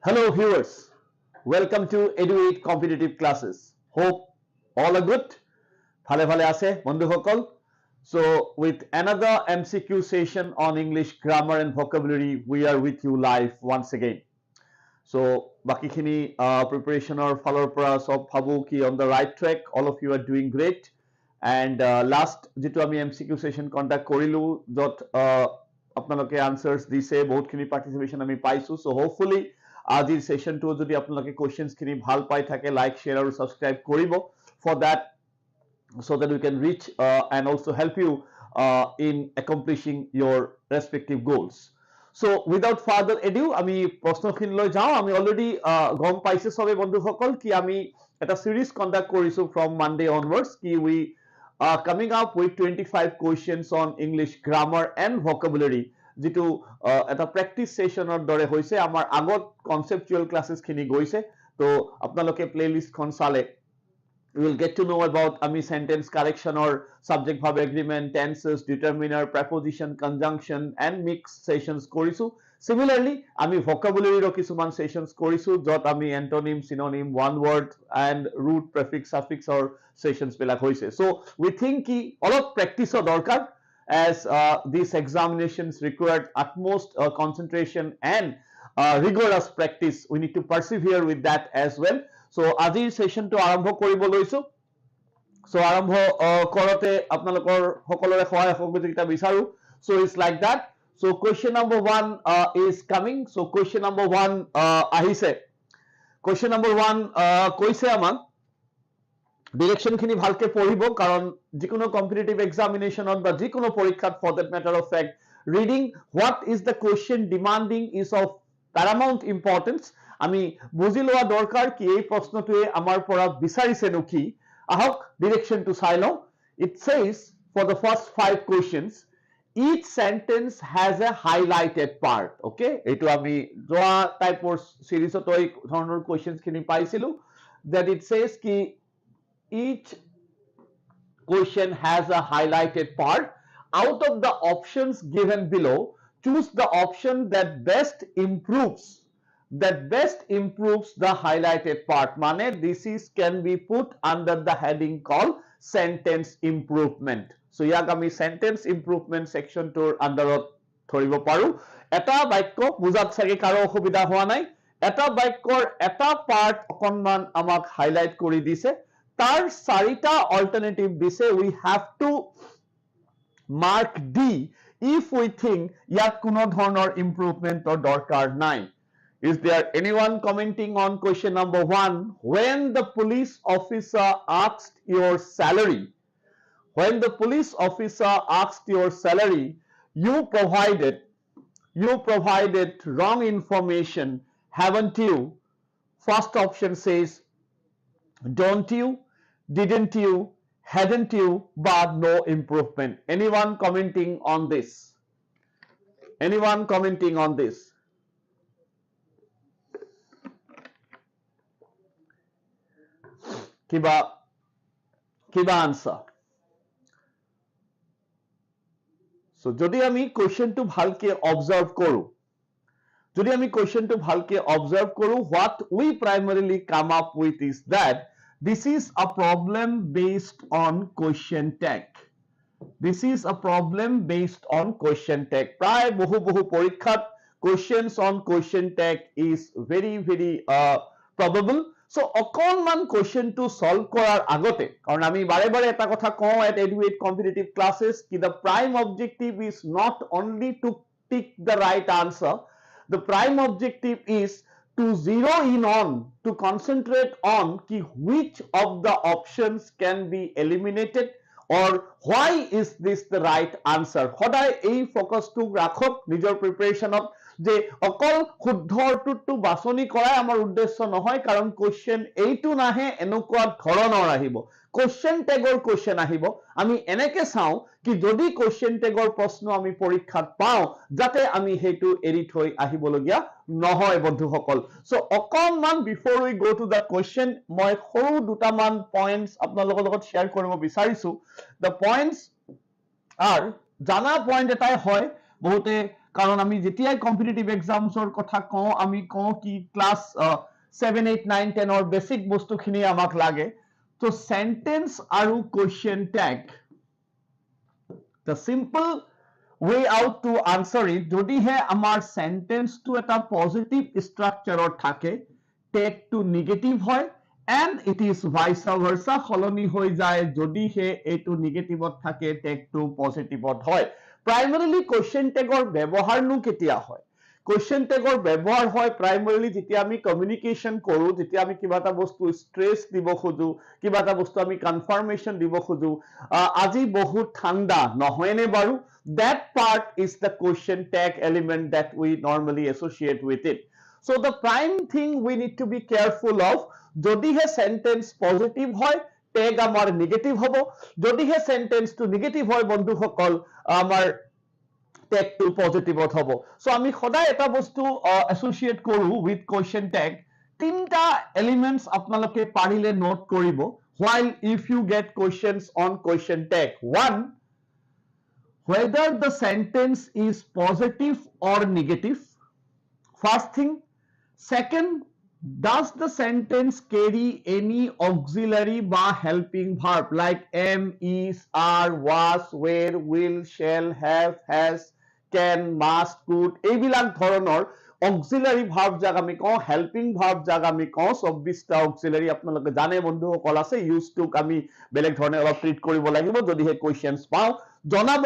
Hello viewers, welcome to EduAid Competitive Classes. Hope all are good. Phale phale ase bondhu hokol. So with another MCQ session on English grammar and vocabulary, we are with you live once again. So baki khini preparation or follow pora sob bhabu ki on the right track. All of you are doing great. And last jitu ami MCQ session conduct korilu jot আপোনালোকে answers দিছে বহুত খিনি participation আমি পাইছো. So hopefully আজিৰ সেশনটো যদি আপোনালোকে কোৱেশ্চনছ খিনি ভাল পাই থাকে লাইক শেয়াৰ আৰু সাবস্ক্ৰাইব কৰিব for that so that we can reach and also help you in accomplishing your respective goals. So without further ado আমি প্ৰশ্নখিনিলৈ যাওঁ আমি অলৰেডি গম পাইছে সবে বন্ধুসকল কি আমি এটা সিৰিজ কন্ডাক্ট কৰিছো from Monday onwards কি we coming up with 25 questions on English grammar and vocabulary যিটো এটা প্ৰেক্টিস সেশনৰ দৰে হৈছে আমাৰ আগত কনসেপচুৱেল ক্লাसेस খিনি গৈছে তো আপোনালোকে প্লেলিষ্ট খন চালে you will get to know about ami sentence correction or subject verb agreement tenses determiner preposition conjunction and mixed sessions korisu similarly ami vocabulary ro kisuman sessions korisu jot ami antonym synonym one word and root prefix suffix or sessions belak hoise so we think ki olop practice o dorkar as these examinations required utmost concentration and rigorous practice we need to persevere with that as well so আজিৰ সেশনটো আৰম্ভ কৰিব লৈছো so আৰম্ভ কৰতে আপোনালোকৰ সকলোৰে সহায় সহযোগিতা বিচাৰো so it's like that so question number 1 is coming so question number 1 আহিছে question number 1 কৈছে আমাক ডিরেকশন খিনি ভালকে পঢ়িব কারণ যিকোনো কম্পিটিটিভ এক্সামিনেশনত বা যিকোনো পরীক্ষাত for that matter of fact reading what is the question demanding is of paramount importance আমি বুজি লোৱা দৰকাৰ কি এই প্ৰশ্নটোৱে আমাৰ পৰা বিচাৰিছেনো কি আহক ডিরেকশনটো চাই লওঁ it says for the first 5 questions each sentence has a highlighted part okay এইটো আমি যোৱা টাইপৰ সিৰিজত এই ধৰণৰ কোৱেশ্চনছ খিনি পাইছিলো that it says কি each question has a highlighted part out of the options given below choose the option that best improves the highlighted part mane this is can be put under the heading called sentence improvement so yak ami sentence improvement section tor under thoribo paru eta bakyo bujat sage karo okhubida howa nai eta bakyor eta part okonman amak highlight kori dise তার চাৰিটা alternative দিছে we have to mark D if we think ইয়াত কোনো ধৰণৰ ইমপ্ৰুভমেন্টৰ দৰকাৰ নাই is there anyone commenting on question number 1 when the police officer asked your salary you provided wrong information haven't you first option says don't you didn't you hadn't you but no improvement anyone commenting on this kiba answer so jodi ami question to bhalke observe koru what we primarily come up with is that this is a problem based on question tag pray bohu porikhat questions on question tag is very probable so okonman question to solve korar agote karon ami bare eta kotha ko at EduAid Competitive Classes ki the prime objective is not only to pick the right answer the prime objective is to zero in on to concentrate on ki which of the options can be eliminated or why is this the right answer hodai ei focus to rakhok nijor preparation of je okol শুদ্ধৰটো বাছনি কৰা আমাৰ উদ্দেশ্য নহয় কাৰণ question এইটো নাহে এনেকুৱা ধৰণৰ আহিব কোৱেশ্চন টেগৰ কোৱেশ্চন আহিব আমি এনেকে চাও কি যদি কোৱেশ্চন টেগৰ প্ৰশ্ন আমি পৰীক্ষাত পাও যাতে আমি হেতু এৰি থৈ আহিবলগিয়া নহয় বন্ধুসকল সো অকনমান before we go to the question মই সৰু দুটামান পইণ্টস আপোনালোকৰ লগত শেয়াৰ কৰিব বিচাৰিছো the points are জানা পইণ্ট এটাই হয় বহুতে কাৰণ আমি যেতিয়াই কম্পিটিটিভ এক্সামছৰ কথা কওঁ আমি কওঁ কি ক্লাছ 7 8 9 10 অৰ বেসিক বস্তুখিনি আমাক লাগে তো সেন্টেন্স আৰু question tag the simple way out to answer it যদিহে আমাৰ সেন্টেন্সটো এটা পজিটিভ ষ্ট্ৰাকচাৰত থাকে টেগটো নেগেটিভ হয় and it is vice versa সলনি হৈ যায় যদিহে এইটো নেগেটিভত থাকে টেগটো পজিটিভত হয় primarily question tagৰ ব্যৱহাৰনো কেতিয়া হয় question tagৰ ব্যৱহাৰ হয় primarily যেতিয়া আমি communication কৰো যেতিয়া আমি কিবা এটা বস্তু stress দিব খোজো কিবা এটা বস্তু আমি confirmation দিব খোজো আজি বহুত ঠাণ্ডা নহয়নে বাৰু that part is the question tag element that we normally associate with it so the prime thing we need to be careful of যদিহে সেন্টেন্স পজিটিভ হয় টেগ আমাৰ নেগেটিভ হ'ব যদিহে সেন্টেন্সটো নেগেটিভ হয় বন্ধুসকল আমাৰ টেগটো পজিটিভত হ'ব সো আমি সদায় এটা বস্তু এসোসিয়েট কৰো উইথ কোৱেশ্চন টেগ তিনটা এলিমেন্টস আপোনালোকে পাৰিলে নোট কৰিব while if you get questions on question tag one whether the sentence is positive or negative first thing second does the sentence carry any auxiliary বা helping verb like am is are was were will shall have has can must could এইবিলাক ধৰণৰ auxiliary verb যাক আমি কওঁ helping verb যাক আমি কওঁ 24টা auxiliary আপোনালোকে জানে বন্ধুসকল আছে used to আমি বেলেগ ধৰণে অলপ ট্ৰিট কৰিব লাগিব যদিহে কোৱেশ্চনছ পাওঁ জনাব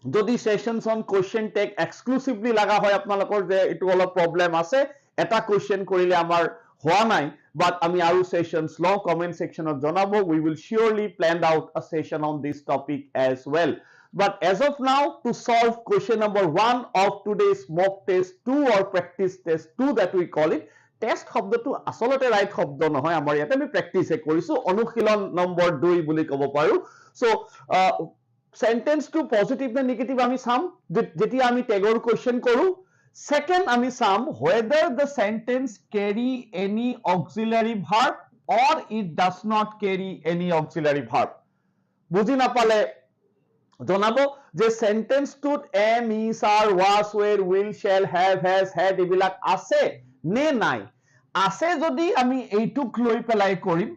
যদি সেশনছ অন কোৱেশ্চন টেগ এক্সক্লুসিভলি লাগা হয় আপোনালোকৰ যে এটো অলপ প্ৰবলেম আছে এটা কোৱেশ্চন কৰিলে আমাৰ হোৱা নাই বাট আমি আৰু সেশনছ লও কমেন্ট সেকশনত জনাব we will surely plan out a session on this topic as well but as of now to solve question number 1 of today's mock test 2 or practice test 2 that we call it test শব্দটো আসলতে right শব্দ নহয় আমাৰ ইয়াতে আমি প্ৰেক্টিসে কৰিছো অনুশীলন number 2 বুলি ক'ব পাৰো so sentence to positive na negative ami sam jetia ami tagor question koru second ami sam whether the sentence carry any auxiliary verb or it does not carry any auxiliary verb buji na pale jonabo je sentence to am is are was were will shall have has had ebilak ase ne nai ase jodi ami eituk loi pelai korim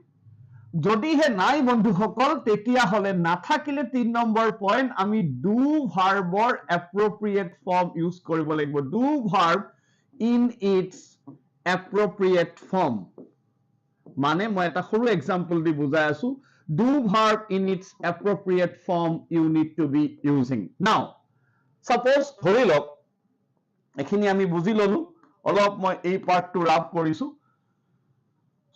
যদিহে নাই বন্ধুসকল তেতিয়া হলে নাথাকিলে 3 নম্বৰ point আমি do ভাৰ্বৰ appropriate form use কৰিব লাগিব do verb in its appropriate form মানে মই এটা সৰু এক্সাম্পল দি বুজাই আছো do verb in its appropriate form you need to be using now suppose ধৰি লওক এখিনি আমি বুজি ললো অলপ মই এই পাৰ্টটো ৰাপ কৰিছো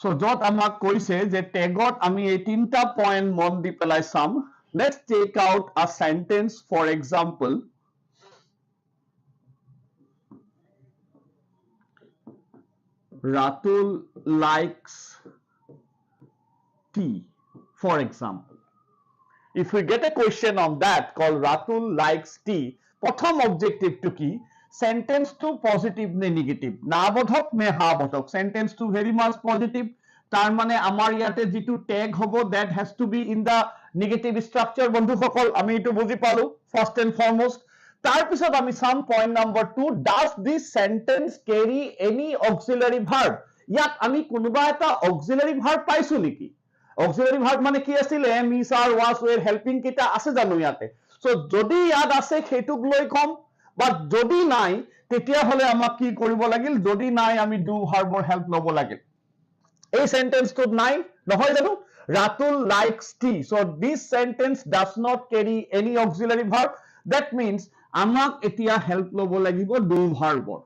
So jot amak koise je tagot ami ei tinta point mon di pelai sam let's take out a sentence for example Ratul likes tea for example if we get a question on that called Ratul likes tea prothom objective to ki sentence to positive ne negative na bodhok ne ha bodhok sentence to very much positive tar mane amar yate jitu tag hobo that has to be in the negative structure bondhu সকল আমি এটো বুজি পালো first and foremost tar pisot ami some point number 2 does this sentence carry any auxiliary verb yat ami konuba eta auxiliary verb paisu niki auxiliary verb mane ki asil am is are was were helping kita ase janu yate so jodi yad ase khetuk loi kom but jodi nai tetia hole amak ki koribo lagil jodi nai ami do verbor help lobo lagil ei sentence to nai nohoy janu Ratul likes tea so this sentence does not carry any auxiliary verb that means amak etia help lobo lagibo do verbor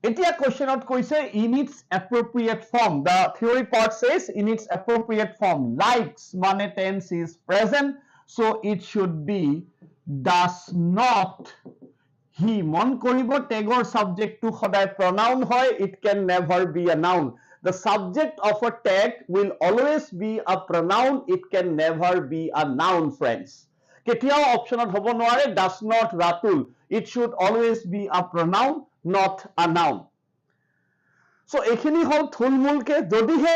etia question out koise in its appropriate form the theory part says in its appropriate form likes mane tense is present so it should be does not he mon koribo tagor subject to khoday pronoun hoy it can never be a noun the subject of a tag will always be a pronoun it can never be a noun friends ketiao option hobo noare does not Ratul it should always be a pronoun not a noun so ekhini hol thulmul ke jodi he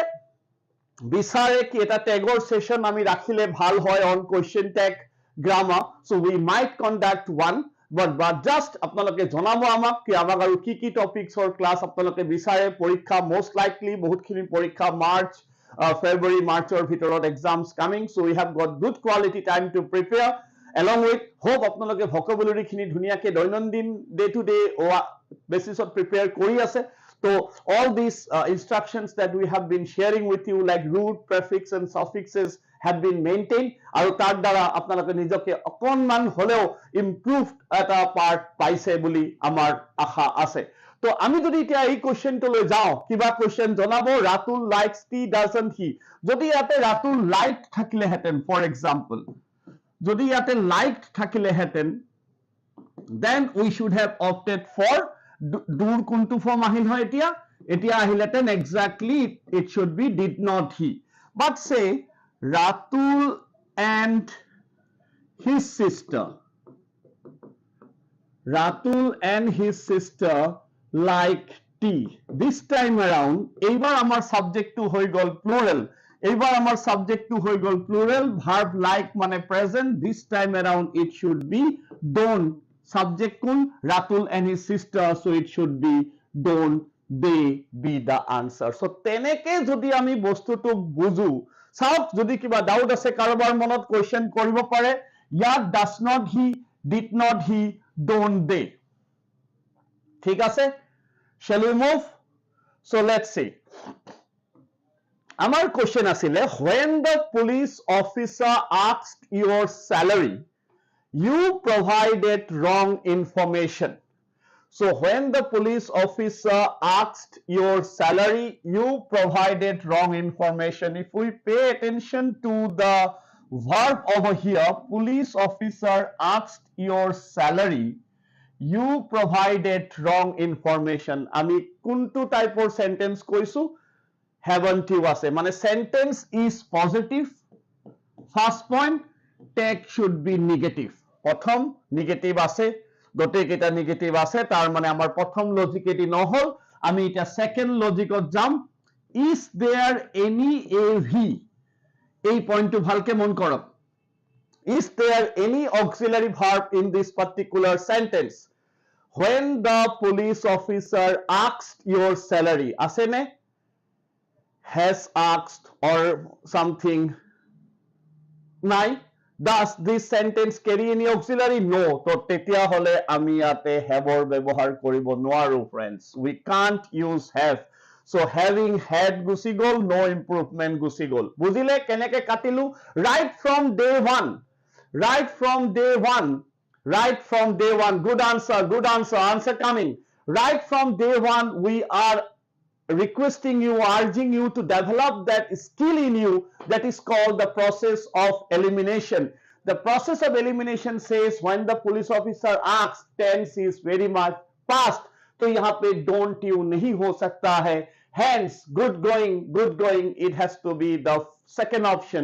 bisare ki eta tagor session ami rakhile bhal hoy on question tag grammar so we might conduct one but just আপোনালোকে জনাব আমাক কি আমাক আৰু কি টপিকছৰ class আপোনালোকে বিচাৰে পৰীক্ষা most likely বহুতখিনি পৰীক্ষা মাৰ্চ February মাৰ্চৰ ভিতৰত exams coming, so we have got good quality time to prepare. Along with hope আপোনালোকে vocabulary খিনি ধুনীয়াকে দৈনন্দিন day to day basis of prepare কৰি আছে. So all these instructions that we have been sharing with you, like root, prefix and suffixes, have been maintained. আৰু তাৰ দ্বাৰা আপোনালোকে নিজকে অকণমান হলেও improved এটা part পাইছে বুলি আমাৰ আশা আছে. তো আমি যদি এতিয়া এই কোৱেশ্চনটো লৈ যাওঁ, কিবা কোৱেশ্চন জনাব, Ratul likes tea, doesn't he? যদি ইয়াতে ৰাতুল liked থাকিলেহেঁতেন, for example, যদি ইয়াতে liked থাকিলেহেঁতেন, then we should have opted for doৰ কোনটো ফৰ্ম আহিল হয় এতিয়া আহিলেহেঁতেন exactly it should be did not he. But say Ratul and his sister like tea. This time around এইবাৰ আমাৰ সাবজেক্টটো হৈ গল plural, verb like মানে present. This time around it should be don't. Subject কোন? Ratul and his sister, so it should be don't they be the answer. So তেনেকে যদি আমি বস্তুটো বুজো, চাওক যদি কিবা ডাউট আছে কাৰোবাৰ মনত কোৱেশ্চন কৰিব পাৰে, ইয়াত does not he, did not he, don't they. ঠিক আছে? Shall we move? So let's see. আমাৰ কোৱেশ্চন আছিলে, when the police officer asked your salary, you provided wrong information. So when the police officer asked your salary, you provided wrong information. If we pay attention to the verb over here, police officer asked your salary, you provided wrong information. আমি কোনটো টাইপৰ sentence কৈছো? Haven't you আছে, মানে sentence is positive. First point, tag should be negative. প্ৰথম negative আছে, গোটেইকেইটা negative আছে, তাৰ মানে আমাৰ প্ৰথম লজিক এটি নহল। আমি এটা সেকেন্ড লজিকত যাম। is there any AV? এই পইণ্টটো ভালকে মন কৰক। is there any auxiliary verb in this particular sentence? when the police officer asked your salary, আছে নে? has asked or something? নাই। Does this sentence carry any auxiliary? No. তো তেতিয়া হলে আমি ইয়াতে have or ব্যৱহাৰ কৰিব নোৱাৰো friends. We can't use have. So having had গুচি গল, no improvement গুচি গল। বুজিলে কেনেকে কাটিলো? Right from day one. Good answer. Answer coming. Right from day one, we are requesting you, urging you to develop that skill in you that is called the process of elimination. The process of elimination says when the police officer asks, tense is very much past, तो यहाँ पे don't you नहीं हो सकता है, hence good going, it has to be the second option,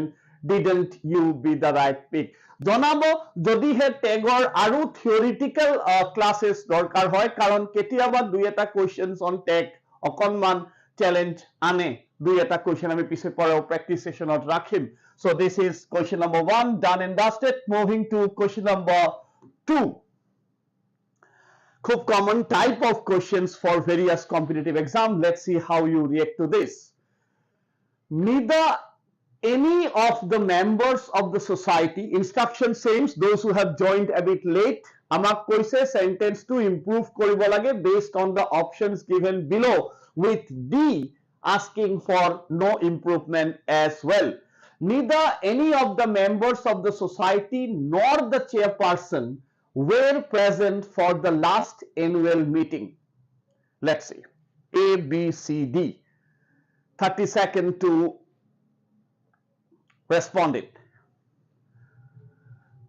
didn't you be the right pick. জনাব যদিহে টেগৰ আৰু theoretical classes দৰকাৰ হয়, কাৰণ কেতিয়াবা দুই এটা questions on tag অকনমান চ্যালেঞ্জ আনে, দুই এটা কোৱেশ্চন আমি পিছে পৰেও প্ৰেক্টিস সেশনত ৰাখিম। So this is question number 1 done and dusted. Moving to question number 2. খুব common type of questions for various competitive exam. Let's see how you react to this. Neither any of the members of the society, instruction says those who have joined a bit late, আমাক কৈছে sentence to improve কৰিব লাগে based on the options given below, with D asking for no improvement as well. Neither any of the members of the society nor the chairperson were present for the last annual meeting. Let's see. A, B, C, D. 30 seconds to respond it.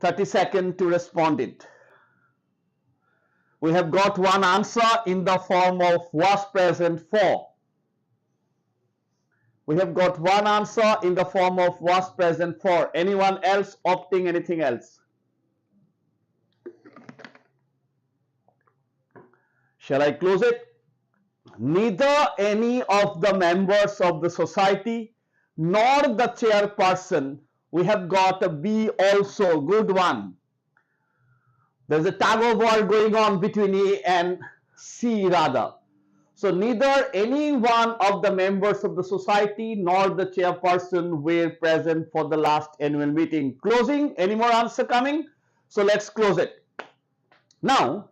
30 seconds to respond it. We have got one answer in the form of was present for. We have got one answer in the form of was present for. Anyone else opting anything else? Shall I close it? Neither any of the members of the society nor the chairperson. We have got a B also, good one. There's a tug of war going on between A and C rather. So neither any one of the members of the society nor the chairperson were present for the last annual meeting. Closing, any more answer coming? So let's close it. Now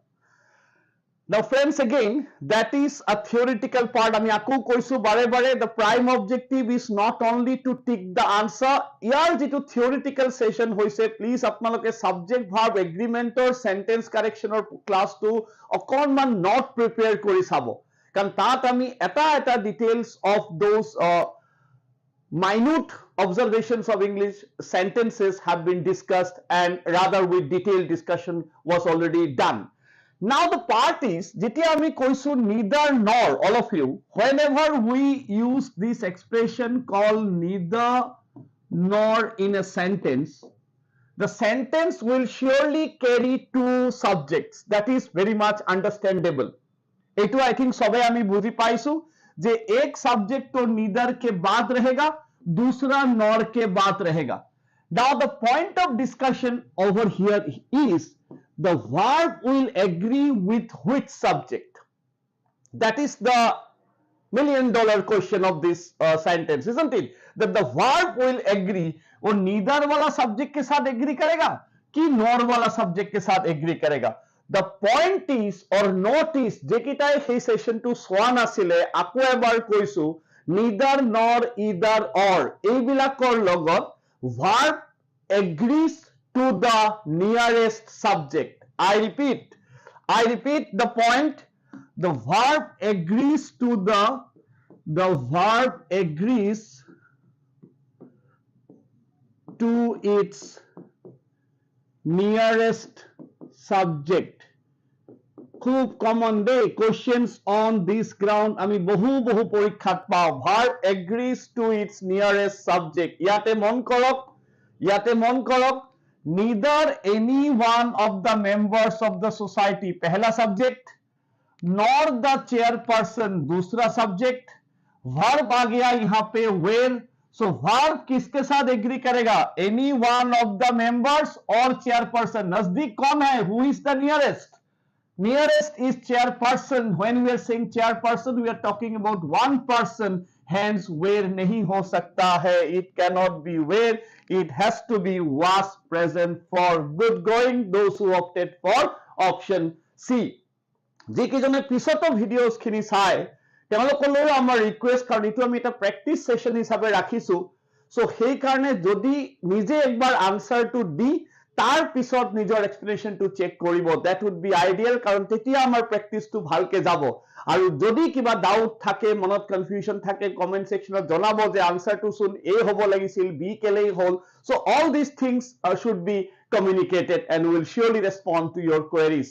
friends, again, that is a theoretical part. আমি আকৌ কৈছো বাৰে বাৰে, the prime objective is not only to tick the answer. ইয়াৰ যিটো theoretical session হৈছে, please আপোনালোকে subject verb agreement or sentence correction or class to অকণমান not prepare কৰি চাব, কাৰণ তাত আমি এটা details of those minute observations of English sentences have been discussed, and rather with detailed discussion was already done. Now the part is, যেতিয়া আমি কৈছো neither nor, all of you, whenever we use this expression called neither nor in a sentence, the sentence will surely carry two subjects. That is very much understandable. এইটো I think সবাই আমি বুঝি পাইছো যে एक subject तो neither के बाद रहेगा, दूसरा nor के बाद रहेगा. Now the point of discussion over here is the verb will agree with which subject. That is the $1,000,000 question of this sentence, isn't it? That the verb will agree, वो neither वाला subject के साथ agree करेगा कि nor वाला subject के साथ agree करेगा. The point is or note is, যেকিটাই সেই session to swan আছিলে, আকৌ এবাৰ কৈছো neither nor either or এইবিলাকৰ লগত verb agrees to the nearest subject. I repeat the point. The verb agrees to its nearest subject. খুব common day questions on this ground আমি বহু পৰীক্ষাত পাওঁ. Verb agrees to its nearest subject. ইয়াতে মন কৰক, neither any one of the members of the society पहला subject, nor the chairperson दूसरा subject. verb आ गया यहाँ पे where. So verb किसके साथ agree करेगा? Any one of the members or chairperson. नजदीक कौन है? Who is the nearest? Nearest is chairperson. When we are saying chairperson, we are talking about one person. Hence where नहीं हो सकता है, it cannot be where, it has to be was present for good going. Those who opted for option C. যিকেইজনে পিছতো videos খিনি চাই তেওঁলোকলৈ আমাৰ request, কাৰণ এইটো আমি এটা প্ৰেক্টিচ সেশন হিচাপে ৰাখিছো, সো সেই কাৰণে যদি নিজে একবাৰ আনসাৰটো দি তাৰ পিছত নিজৰ এক্সপ্লেনেশনটো চেক কৰিব, দ্যাট উড বি আইডিয়াল, কাৰণ তেতিয়া আমাৰ প্ৰেক্টিসটো ভালকে যাব. আৰু যদি কিবা ডাউট থাকে, মনত কনফিউজন থাকে, কমেন্ট সেকশনত জনাব যে আনসাৰটো চোন এ হ'ব লাগিছিল, বি কেলেই হ'ল. So all this things should be communicated and will surely respond to your queries.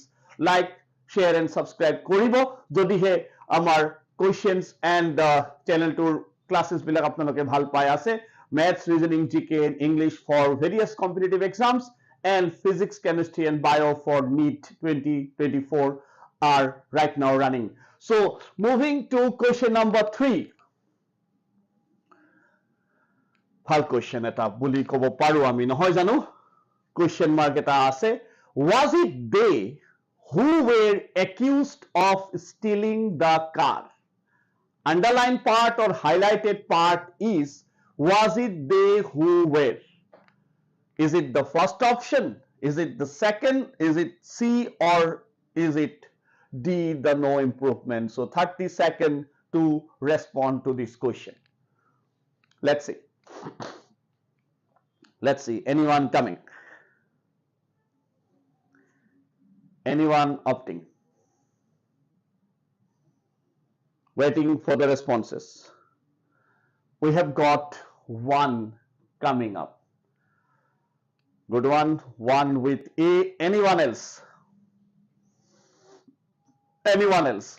Like, share and subscribe কৰিব যদিহে আমাৰ questions and channelটোৰ classes বিলাক আপোনালোকে ভাল পাই আছে. Maths, reasoning, GK and English for various competitive exams and physics, chemistry and bio for NEET 2024 are right now running. So moving to question number 3. ভাল question এটা বুলি ক'ব পাৰো আমি, নহয় জানো? Question mark এটা আছে. Was it they who were accused of stealing the car? Underlined part or highlighted part is, was it they who were? Is it the first option? Is it the second? Is it C or is it D, the no improvement? So 30 seconds to respond to this question. Let's see. Anyone coming? Anyone opting? Waiting for the responses. We have got one coming up. Good one. One with A. Anyone else? Anyone else?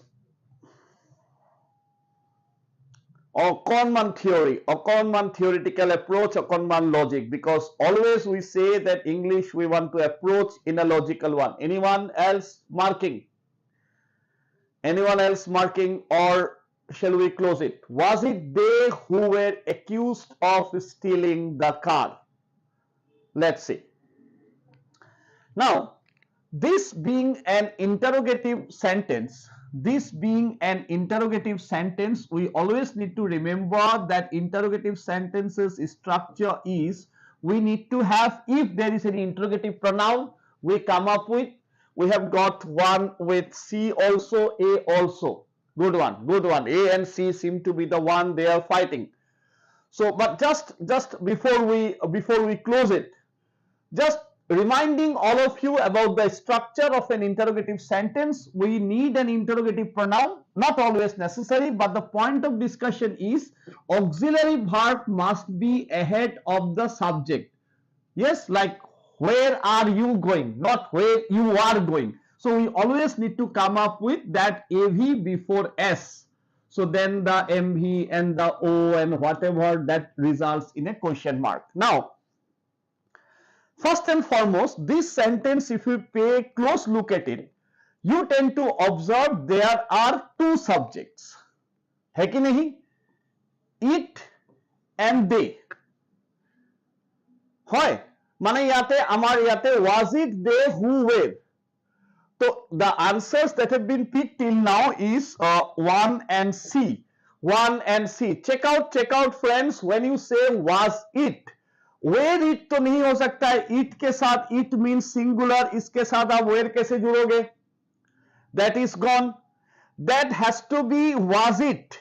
অকণমান theory, অকণমান theoretical approach, অকণমান logic, because always we say that English we want to approach in a logical one. Anyone else marking? Anyone else marking, or shall we close it? Was it they who were accused of stealing the car? Let's see. Now This being an interrogative sentence, we always need to remember that interrogative sentences structure is, we need to have, if there is any interrogative pronoun, we come up with, we have got one with C also, A also. Good one. A and C seem to be the one they are fighting. So, but just before we close it, just reminding all of you about the structure of an interrogative sentence. We need an interrogative pronoun, not always necessary, but the point of discussion is auxiliary verb must be ahead of the subject. Yes, like where are you going, not where you are going. So we always need to come up with that AV before S. So then the MV and the O and whatever that results in a question mark. Now, first and foremost, this sentence, if you pay close look at it, you tend to observe there are two subjects. है कि नहीं? It and they. হয় মানে ইয়াতে আমার ইয়াতে was it they who were. So the answers that have been picked till now is 1 and C. 1 and C. Check out friends, when you say was it, where it तो नहीं हो सकता है. it के साथ it means singular, इसके साथ आप where कैसे जुड़ोगे? That is gone. That has to be was it.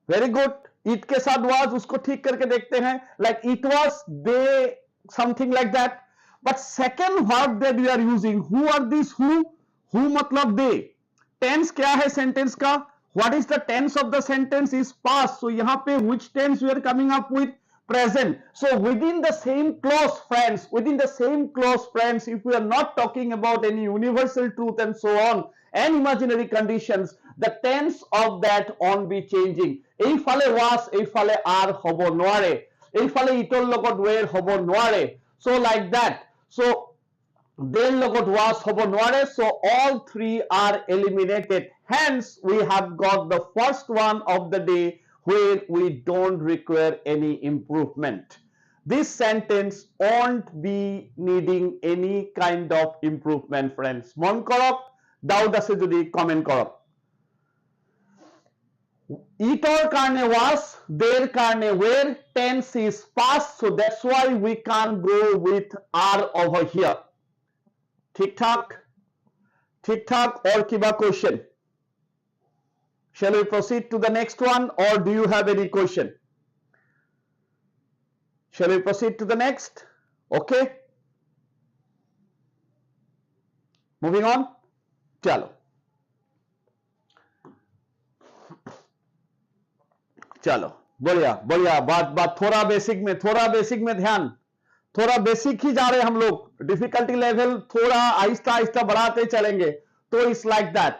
Very good. it के साथ was, उसको ठीक करके देखते हैं. Like it was they, something like that. But second verb that we are using, who are these who? Who मतलब they. Tense क्या है sentence का? What is the tense of the sentence? Is past. So यहाँ पे which tense we are coming up with? Present. So within the same clause, friends, if we are not talking about any universal truth and so on and imaginary conditions, the tense of that on be changing. এই ফালে was, এই ফালে are হব নোৱাৰে, এই ফালে ইটোৰ লগত were হব নোৱাৰে. So like that. So their লগত was hobo নোৱাৰে. So all three are eliminated. Hence we have got the first one of the day where we don't require any improvement. This sentence won't be needing any kind of improvement, friends. মন কৰক, doubt আছে যদি comment কৰক. Itor karne was, their karne were, tense is past, so that's why we can't go with are over here. ठीक ठाक और किबा question? Shall we proceed to the next one, or do you have any question? Shall we proceed to the next? Okay. Moving on. चलो बढ़िया बात थोड़ा basic में ध्यान, थोड़ा बेसिक ही जा रहे हम लोग, डिफिकल्टी लेवल थोड़ा आहिस्ता आहिस्ता बढ़ाते चलेंगे. तो it's like that.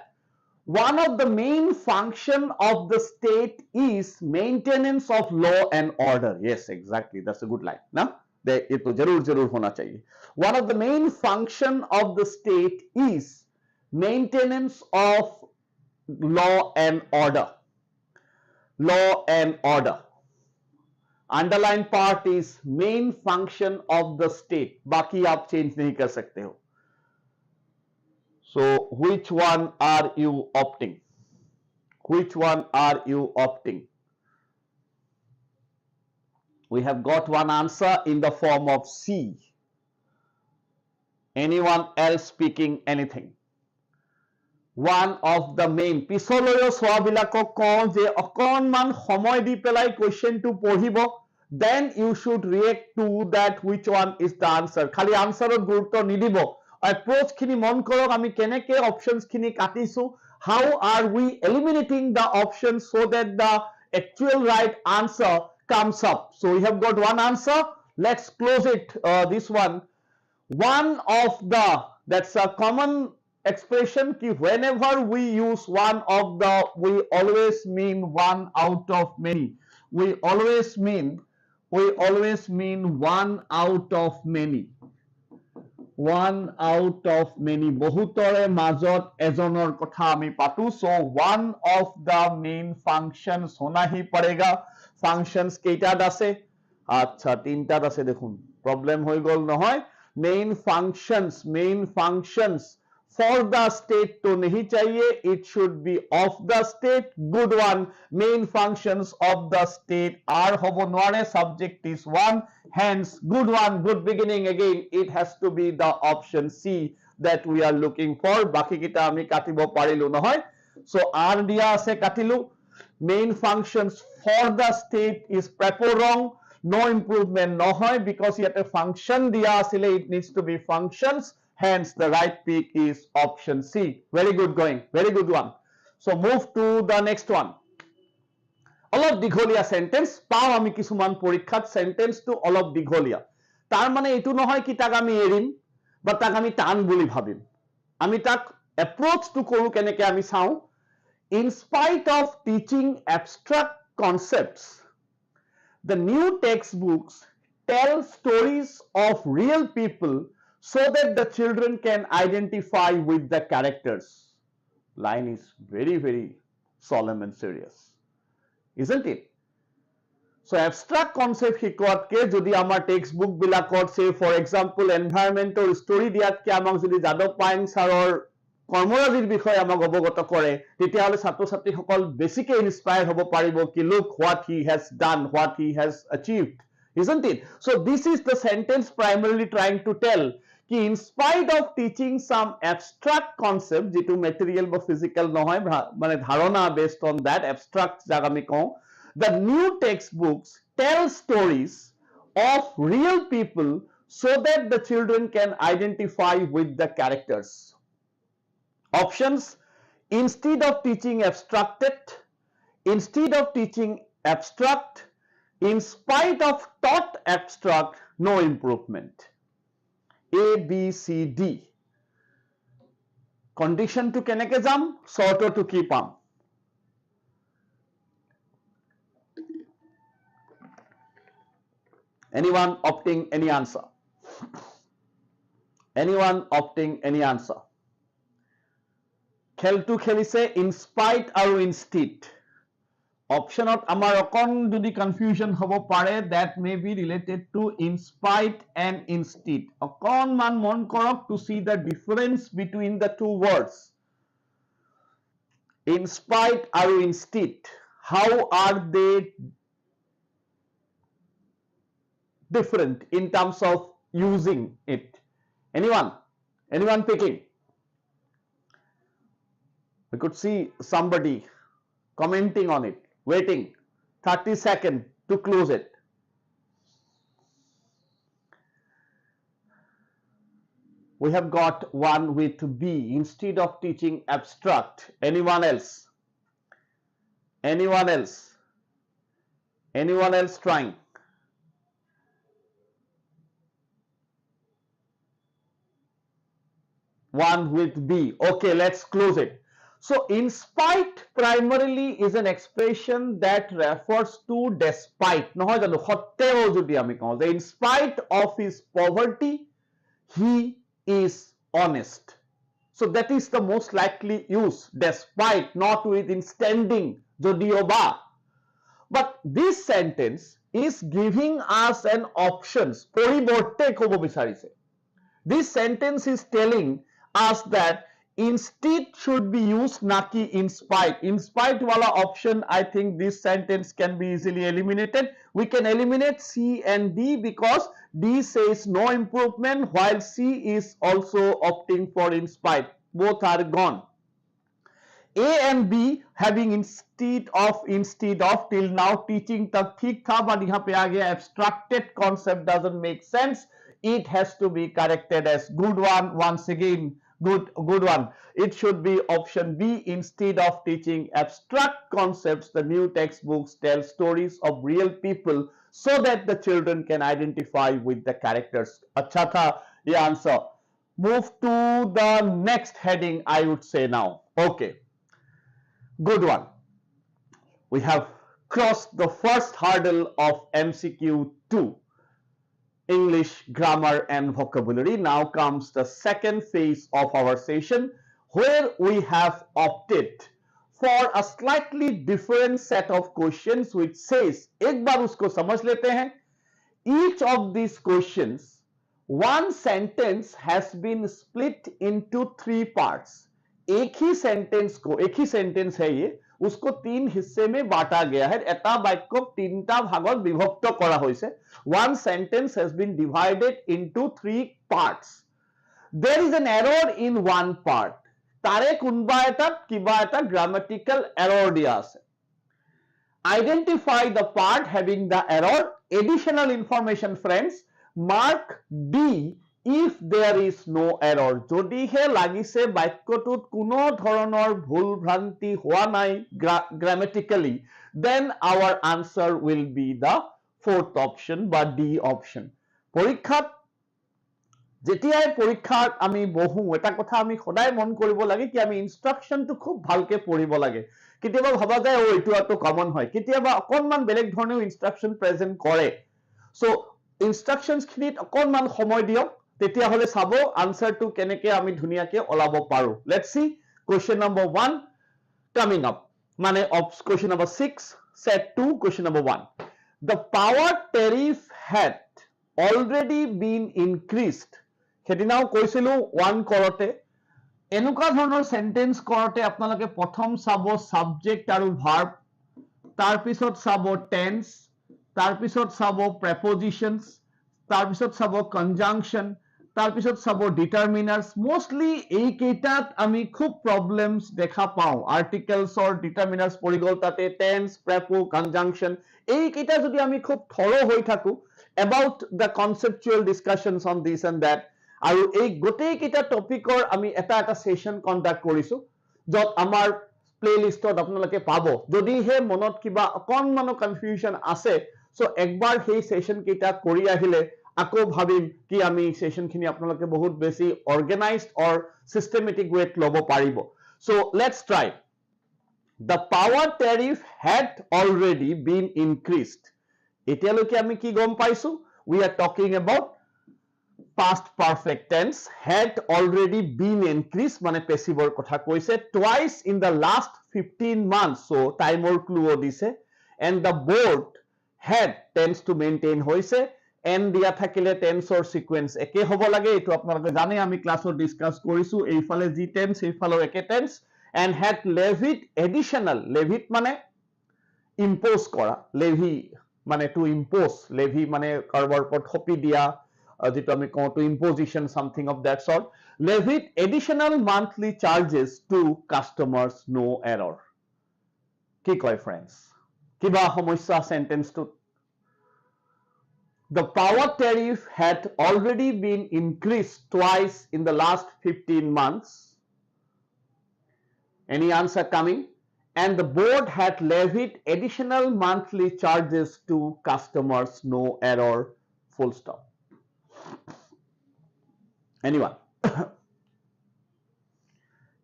One of the main function of the state is maintenance of law and order. Yes, exactly. That's a good line. ना? ये तो जरूर होना चाहिए. One of the main function of the state is maintenance of law and order. Law and order. Underline part is main function of the state. बाकी आप change नहीं कर सकते हो. So which one are you opting? Which one are you opting? We have got one answer in the form of C. Anyone else speaking anything? One of the main পিছলৈও সোৱাবিলাকক কওঁ যে অকণমান সময় দি পেলাই question টো পঢ়িব, then you should react to that which one is the answer. খালি answer গুৰুত্ব নিদিব. Approach খিনি মন কৰক, আমি কেনেকে options খিনি কাটিছো, how are we eliminating the options so that the actual right answer comes up. So we have got one answer. Let's close it. This one of the, that's a common expression ki whenever we use one of the, we always mean one out of many. We always mean one out of many. One out of many. বহুতৰে মাজত এজনৰ কথা আমি পাতো. So one of the main functions होना ही पड़ेगा. Functions কেইটাত আছে? আচ্ছা তিনটাত আছে দেখুন, প্রবলেম হৈ গল নহয়. main functions for the state to nahi chahiye, it should be of the state. Good one. Main functions of the state are hobo nware, subject is one, hence good one, good beginning. Again it has to be the option C that we are looking for. Baki kita ami katibo parilu nohoy, so r dia ase katilu. Main functions for the state is prepo wrong, no improvement nohoy because yet a function dia asile, it needs to be functions, hence the right pick is option C. Very good going, very good one. So move to the next one. অলপ দীঘলীয়া sentence পাও আমি কিছুমান পৰীক্ষাত, সেন্টেন্সটো অলপ দীঘলীয়া, তাৰ মানে এইটো নহয় কি তাক আমি এৰিম বা তাক আমি টান বুলি ভাবিম, আমি তাক এপ্ৰোচটো কৰো কেনেকে আমি চাও. In spite of teaching abstract concepts, the new textbooks tell stories of real people so that the children can identify with the characters. Line is very, very solemn and serious, isn't it? So abstract concept শিকোৱাতকে যদি আমাৰ text book বিলাকত say for example environmental story দিয়াতকে আমাক যদি যাদৱ পায়েং ছাৰৰ কৰ্মৰাজিৰ বিষয়ে আমাক অৱগত কৰে, তেতিয়াহ'লে ছাত্ৰ ছাত্ৰীসকল বেছিকে ইনস্পায়াৰ হ'ব পাৰিব কি look what he has done, what he has achieved, isn't it? So this is the sentence primarily trying to tell ki in spite of teaching some abstract concept jitu material বা physical নহয় মানে ধাৰণা based on that abstract যাক আমি কওঁ, the new textbooks tell stories of real people so that the children can identify with the characters. Options: instead of teaching abstract, in spite of taught abstract, no improvement. A, B, C, D. Condition to keneke jam, sort to ki pam. Anyone opting any answer? Anyone opting any answer? খেলটো খেলিছে in spite আৰু instead. অপশনত আমাৰ অকণ যদি confusion হ'ব পাৰে, that may be related to in spite and instead. অকণমান মন কৰক to see the difference between the two words. In spite আৰু instead, how are they different in terms of using it? Anyone picking? We could see somebody commenting on it. Waiting 30 seconds to close it. We have got one with B, instead of teaching abstract. Anyone else? Anyone else? Anyone else trying? One with B. Okay, let's close it. So in spite primarily is an expression that refers to despite. নহয় জানো সত্ত্বেও যদি আমি কওঁ যে in spite of his poverty he is honest. So that is the most likely use, despite, not withstanding, যদিও বা. But this sentence is giving us an options, পৰিৱৰ্তে ক'ব বিচাৰিছে. This sentence is telling us that instead should be used naki in spite. In spite wala option, I think this sentence can be easily eliminated. We can eliminate C and D because D says no improvement while C is also opting for in spite. Both are gone. A and B having instead of till now teaching tak thik tha, but yahan pe aa gaya abstracted concept doesn't make sense. It has to be corrected as good one. Once again, good one. It should be option B, instead of teaching abstract concepts, the new textbooks tell stories of real people so that the children can identify with the characters. Acha tha ye answer. Move to the next heading, I would say now. Okay, good one. We have crossed the first hurdle of MCQ 2. English grammar and vocabulary. Now comes the second phase of our session where we have opted for a slightly different set of questions which says, एक बार उसको समझ लेते हैं. Each of these questions one sentence has been split into 3 parts. एक ही sentence है ये, उसको 3 हिस्से में बांटा गया है. एटा वाक्यक 3টা ভাগত বিভক্ত কৰা হৈছে. One sentence has been divided into 3 parts. There is an error in one part. তাৰে কোনবা এটা কিবা এটা grammatical error দিয়া আছে. Identify the part having the error. Additional information, friends. Mark D if there is no error. যদিহে লাগিছে বাক্যটোত কোনো ধৰণৰ ভুল ভ্ৰান্তি হোৱা নাই grammatically, then our answer will be the fourth option বা D option. পৰীক্ষাত যেতিয়াই পৰীক্ষাত আমি বহো এটা কথা আমি সদায় মন কৰিব লাগে কি আমি ইনষ্ট্ৰাকচনটো খুব ভালকে পঢ়িব লাগে. কেতিয়াবা ভাবা যায় ও এটো আটো কমন হয়, কেতিয়াবা অকনমান বেলেগ ধৰণেও ইনষ্ট্ৰাকচন প্ৰেজেন্ট কৰে. সো ইনষ্ট্ৰাকচনছ খিনিত অকনমান সময় দিয়ক, তেতিয়া হলে চাব আনসাৰটো কেনেকে আমি ধুনিয়াকে ওলাব পাৰো. Let's see question number 1 coming up. মানে question number 6 set 2 question number 1. The power tariff had already been increased. সেদিনাও কৈছিলো 1 কৰতে এনেকুৱা ধৰণৰ সেন্টেন্স কৰতে আপোনালোকে প্ৰথম চাব সাবজেক্ট আৰু ভাৰ্ব, তাৰ পিছত চাব টেন্স, তাৰ পিছত চাব প্ৰেপজিশনস, তাৰ পিছত চাব কনজাংশন, তাৰ পিছত চাব ডিটাৰমিনাৰ্স. মোস্টলি এই কেইটাত আমি খুব প্ৰবলেমস দেখা পাও. আৰ্টিকলস অর ডিটাৰমিনাৰ্স পৰি গল, তাতে টেন্স, প্ৰেপো, কনজাংশন এই কেইটা যদি আমি খুব থৰো হৈ থাকো about the conceptual discussions on this and that, আৰু এই গোটেই কেইটা টপিকৰ আমি এটা এটা সেশন কন্ডাক্ট কৰিছো যত আমাৰ প্লেলিষ্টত আপোনালোকে পাব. যদি হে মনত কিবা অকনমানো কনফিউজন আছে সো একবাৰ সেই সেশন কেইটা কৰি আহিলে আকৌ ভাবিম কি আমি সেশনখিনি আপোনালোকে বহুত বেছি অৰ্গানাইজড অৰ সিস্টেমেটিক ওয়েত লব পাৰিব. So let's try. The power tariff had already been increased. এতিয়ালৈকে আমি কি গম পাইছো? We are talking about past perfect tense. Had already been increased মানে পেছিভৰ কথা কৈছে. Twice in the last 15 months. So timeৰ clue দিছে. And the board had tense to maintain হৈছে. And দিয়া থাকিলে tenseৰ sequence একে হ'ব লাগে. এটো আপোনালোকে জানে আমি ক্লাছত ডিসকাস কৰিছো. এইফালে যি tense এইফালেও একে tense. And had levied additional. Levied মানে impose কৰা. Levy মানে to impose. Levy মানে কাৰোবাৰ ওপৰত থপি দিয়া, যেটো আমি কওঁ to imposition, something of that sort. Levied additional monthly charges to customers, no error. কি কয় friends? কিবা সমস্যা সেন্টেন্সটোত? The power tariff had already been increased twice in the last 15 months. Any answer coming? And the board had levied additional monthly charges to customers, no error, full stop. Anyone?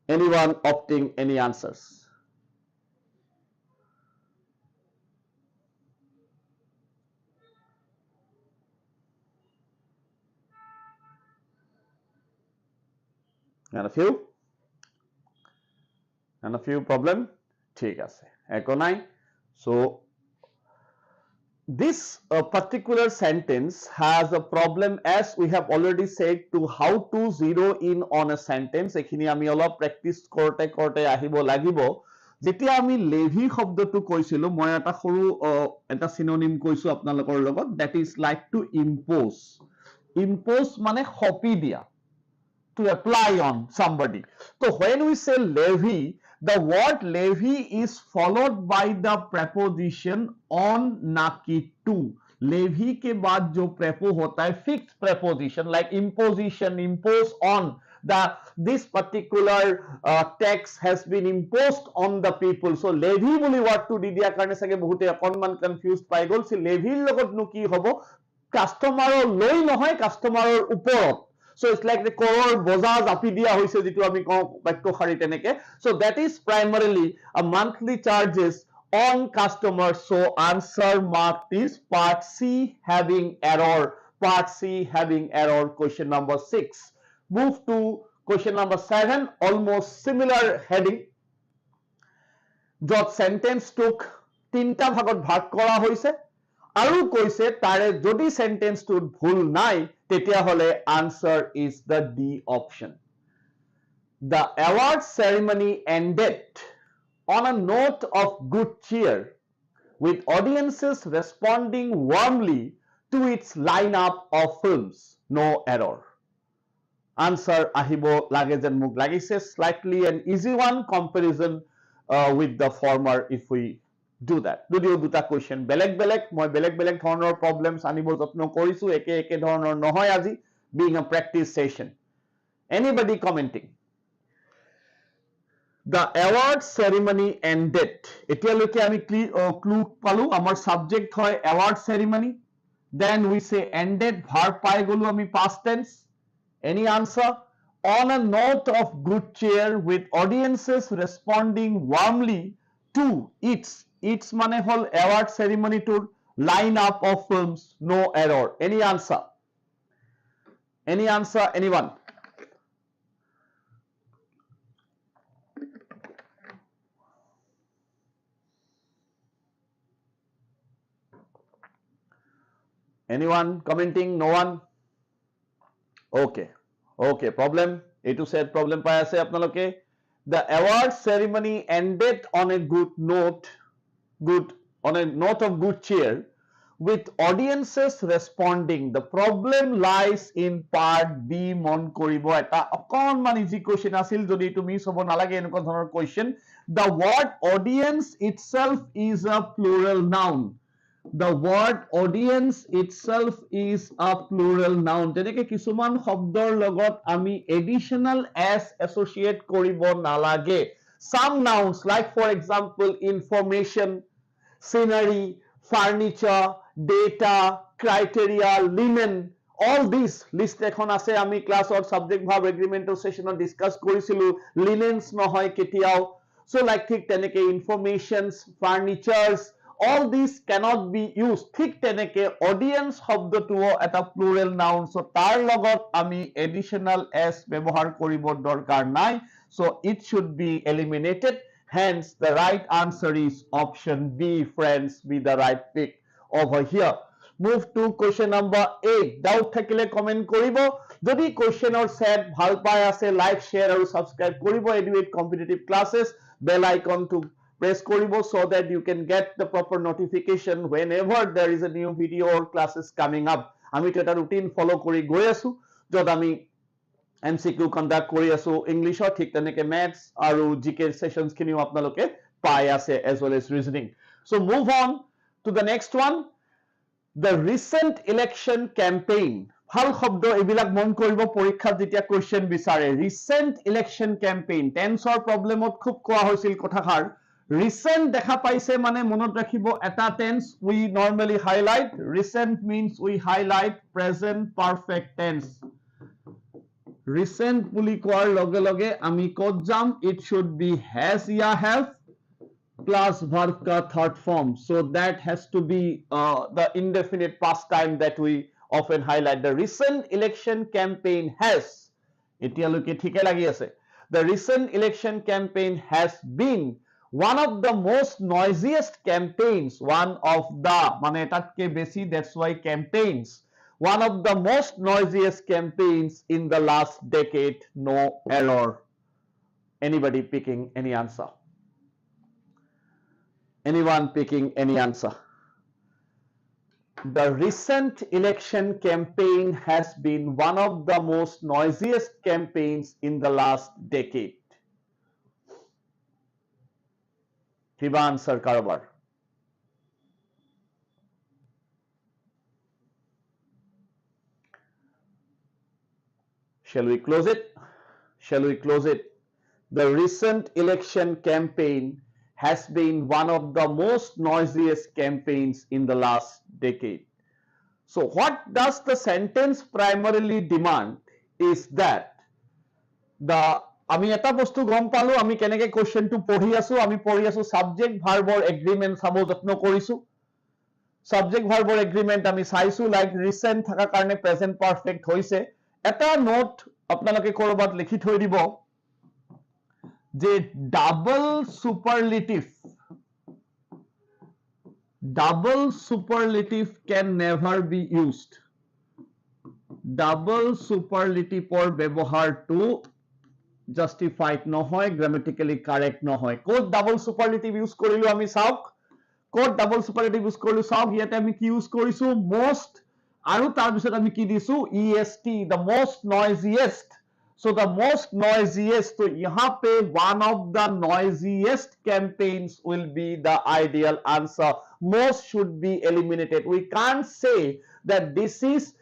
Anyone opting any answers? And a few? And a few problem? ঠিক আছে, একো নাই. So this particular sentence has a problem, as we have already said, to how to zero in on a sentence. এখিনি আমি অলপ practice কৰতে কৰতে আহিব লাগিব. যেতিয়া আমি লেভি শব্দটো কৈছিলো, মই এটা সৰু এটা সিনোনিম কৈছো আপোনালোকৰ লগত, that is like to impose. Impose মানে খপি দিয়া, to apply on somebody. So when we say levy, the word levy is followed by the preposition on na ki to. Levy के बाद जो prepo होता है fixed preposition like imposition, impose on. This particular tax has been imposed on the people. So levy bully word to দি দিয়া কাৰণে সাগে বহুতে অকনমান confused পাই গল. C levy লগত নো কি হ'ব? কাস্টমাৰৰ লৈ নহয়, কাস্টমাৰৰ ওপৰত. So it's like the core boza api dia hoise jitu ami kau bakyo khari teneke. So that is primarily a monthly charges on customers. So answer marked is part C having error. Part C having error. Question number 6. Move to question number 7. Almost similar heading. Jot sentence took 3টা ভাগত ভাগ কৰা হৈছে আৰু কৈছে তাৰে যদি সেন্টেন্সটোত ভুল নাই তেতিয়া হলে answer is the D option. The award ceremony ended on a note of good cheer, with audiences responding warmly to its lineup of films. No error. Answer ahibo lage jen muk lagise slightly an easy one comparison with the former if we do that. Dudio duta question beleg moi beleg dhoroner problems anibo jotno korisu eke dhoroner nohoy aji being a practice session. Anybody commenting? The award ceremony ended. Etialoke ami clue palu amar subject hoy award ceremony, then we say ended verb pai golu ami past tense. Any answer? On a note of good cheer, with audiences responding warmly to its mane hol award ceremony to line up of films. No error. Any answer? Any answer? Anyone? Anyone commenting? No one? Okay, problem A to Z problem pai ase apnaloke. The award ceremony ended on a note of good cheer, with audiences responding. The problem lies in part B. Mon koribo eta okonman easy question asil jodi etu miss hobo nalage enukon dhoroner question. The word audience itself is a plural noun. The word audience itself is a plural noun. Teneke kisuman shobdor logot ami additional s associate koribo nalage. Some nouns like for example information, scenery, furniture, data, criteria, linen, all these list ekhon ase ami class or subject verb agreement session discuss korisilu. Linens nohoy ketiao. So like thik teneke informations, furnitures, all these cannot be used. Thik teneke audience শব্দটো এটা plural noun, so tar logot ami additional s ব্যবহার করিব দরকার নাই, so it should be eliminated. Hence the right answer is option B. Friends, be the right pick over here. Move to question number 8. Doubt thakile comment koribo. Jodi question or set bhal pai ase like, share aru subscribe koribo EduAid Competitive Classes. Bell icon to press koribo so that you can get the proper notification whenever there is a new video or classes coming up. Ami to eta routine follow kori goi asu jot ami MCQ conduct kori asu English or thik teneke maths aru GK sessions khiniu apnaloke pai ase as well as reasoning. So move on to the next one. The recent election campaign. Bhal shobdo ebilak mon koribo porikhat jetia question bisare. Recent election campaign tense or problem ot khub koa hoisil kothakar. Recent dekha paise mane monot rakhibo eta tense we normally highlight. Recent means we highlight present perfect tense. Recent buli koar loge loge ami kot jam, it should be has ya have plus verb ka third form, so that has to be the indefinite past time that we often highlight. The recent election campaign has, etialoke thike lagi ase, the recent election campaign has been one of the most noisiest campaigns, one of the mane etatke beshi, that's why campaigns, one of the most noisiest campaigns in the last decade. No error. Anybody picking any answer? Anyone picking any answer? The recent election campaign has been one of the most noisiest campaigns in the last decade. Kiba answer karobar. Shall we close it? Shall we close it? The recent election campaign has been one of the most noisiest campaigns in the last decade. So what does the sentence primarily demand is that the আমি এটা বস্তু গম পালো আমি কেনেকে question two পঢ়ি আছো subject ভার্বৰ agreement চাব যত্ন কৰিছো সাবজেক্ট ভার্বৰ এগ্ৰিমেন্ট আমি চাইছো লাইক ৰিসেন্ট থাকা কাৰণে প্ৰেজেন্ট পাৰফেক্ট হৈছে এটা নোট আপোনালোকে কৰবাত লিখি থৈ দিব যে double superlative double superlative can never be used. Double superlative or ব্যবহারটো justified নহয়, grammatically correct নহয়. ক'ত double superlative use কৰিলো আমি চাওক, ক'ত double superlative use কৰিলো চাওক, ইয়াতে আমি কি use কৰিছো most আৰু তাৰ পিছত আমি কি দিছো est, the most noisiest. So the most noisiest, so यहाँ पे one of the noisiest campaigns will be the ideal answer. Most should be eliminated. We can't say that this is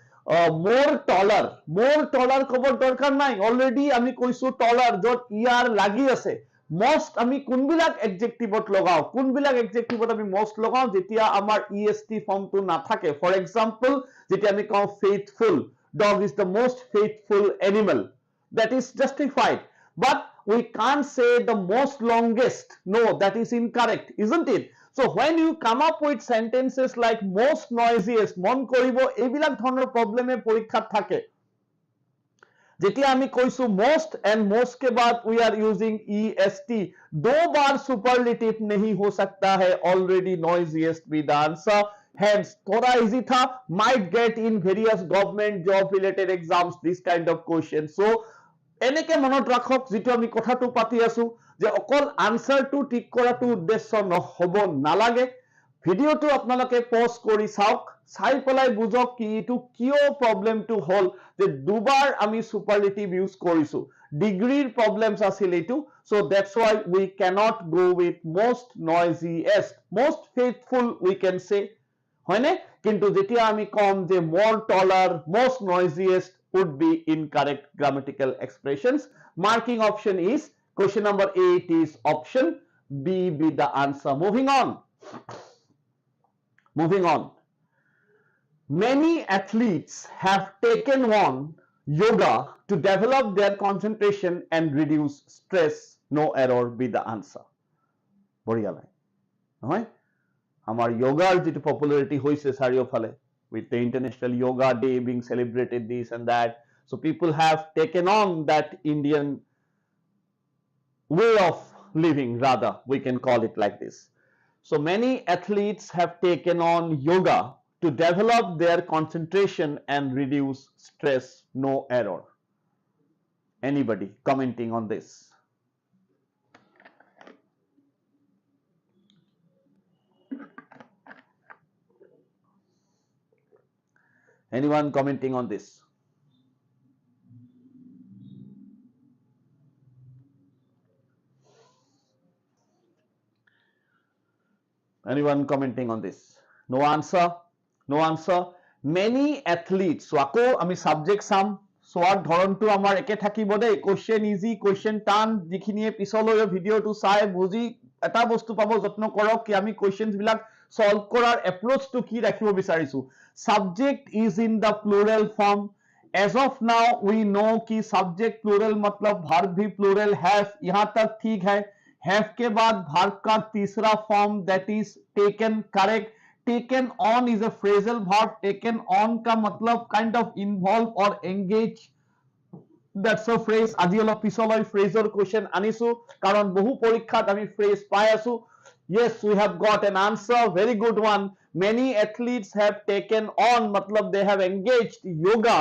more taller. More taller কবৰ দৰকাৰ নাই, already আমি কৈছো taller য'ত er লাগি আছে. most আমি কোনবিলাক adjectiveত লগাও, কোনবিলাক adjectiveত আমি most লগাও যেতিয়া আমাৰ est ফৰ্মটো নাথাকে. For example, যেতিয়া আমি কওঁ faithful, dog is the most faithful animal. That is justified, but we can't say the most longest. No, that is incorrect, isn't it? So when you come up with sentences like most noisiest, মন কৰিব এইবিলাক ধৰণৰ প্ৰবলেমে পৰীক্ষাত থাকে। যেতিয়া আমি কৈছো most and most के बाद we are using est, दो बार superlative नहीं हो सकता है, already noisiest be the answer. Hence थोड़ा easy था, might get in various government job related exams this kind of question. So এনেকে মনত ৰাখক, যেটো আমি কথাটো পাতি আছো যে অকল আনসাৰটো ঠিক কৰাটো উদ্দেশ্য নহব নালাগে। ভিডিওটো আপোনালোকে পজ কৰি চাওক, চাই পেলাই বুজক কি এটো কিয় প্ৰবলেমটো হল যে দুবাৰ আমি সুপাৰলেটিভ ইউজ কৰিছো, ডিগ্ৰীৰ প্ৰবলেমছ আছিল এটো। So that's why we cannot go with most noisiest, most faithful we can say, হয়নে? কিন্তু যেতিয়া আমি কম যে more taller, most noisiest would be incorrect grammatical expressions. Marking option is question number 8 is option B be the answer. Moving on. Moving on. Many athletes have taken on yoga to develop their concentration and reduce stress. No error be the answer. বঢ়িয়া লাই নহয়? আমাৰ yogaৰ যেটো popularity হৈছে চাৰিওফালে, with the International Yoga Day being celebrated, this and that. So people have taken on that Indian way of living, rather, we can call it like this. So many athletes have taken on yoga to develop their concentration and reduce stress. No error. Anybody commenting on this? Anyone commenting on this? Anyone commenting on this? No answer? No answer? Many athletes, so আকৌ আমি subject চাম, সোৱাৰ ধৰণটো আমাৰ একে থাকিব দেই, question easy, question টান, যিখিনিয়ে পিছলৈ ভিডিওটো চাই বুজি এটা বস্তু পাব, যত্ন কৰক কি আমি questions বিলাক solve কৰাৰ approach to কি ৰাখিব বিচাৰিছো। Subject is in the plural form. As of now we know कि subject plural मतलब verb भी plural, have यहाँ तक ठीक है। have के बाद verb का तीसरा form that is taken, correct. Taken on is a phrasal verb. Taken on का मतलब kind of involve or engage, that's a phrase. আজি অলপ পিছলৈ phrasal question আনিছো কাৰণ বহু পৰীক্ষাত আমি phrase পাই আছো। Yes, we have got an answer, very good one. Many athletes have taken on मतलब they have engaged yoga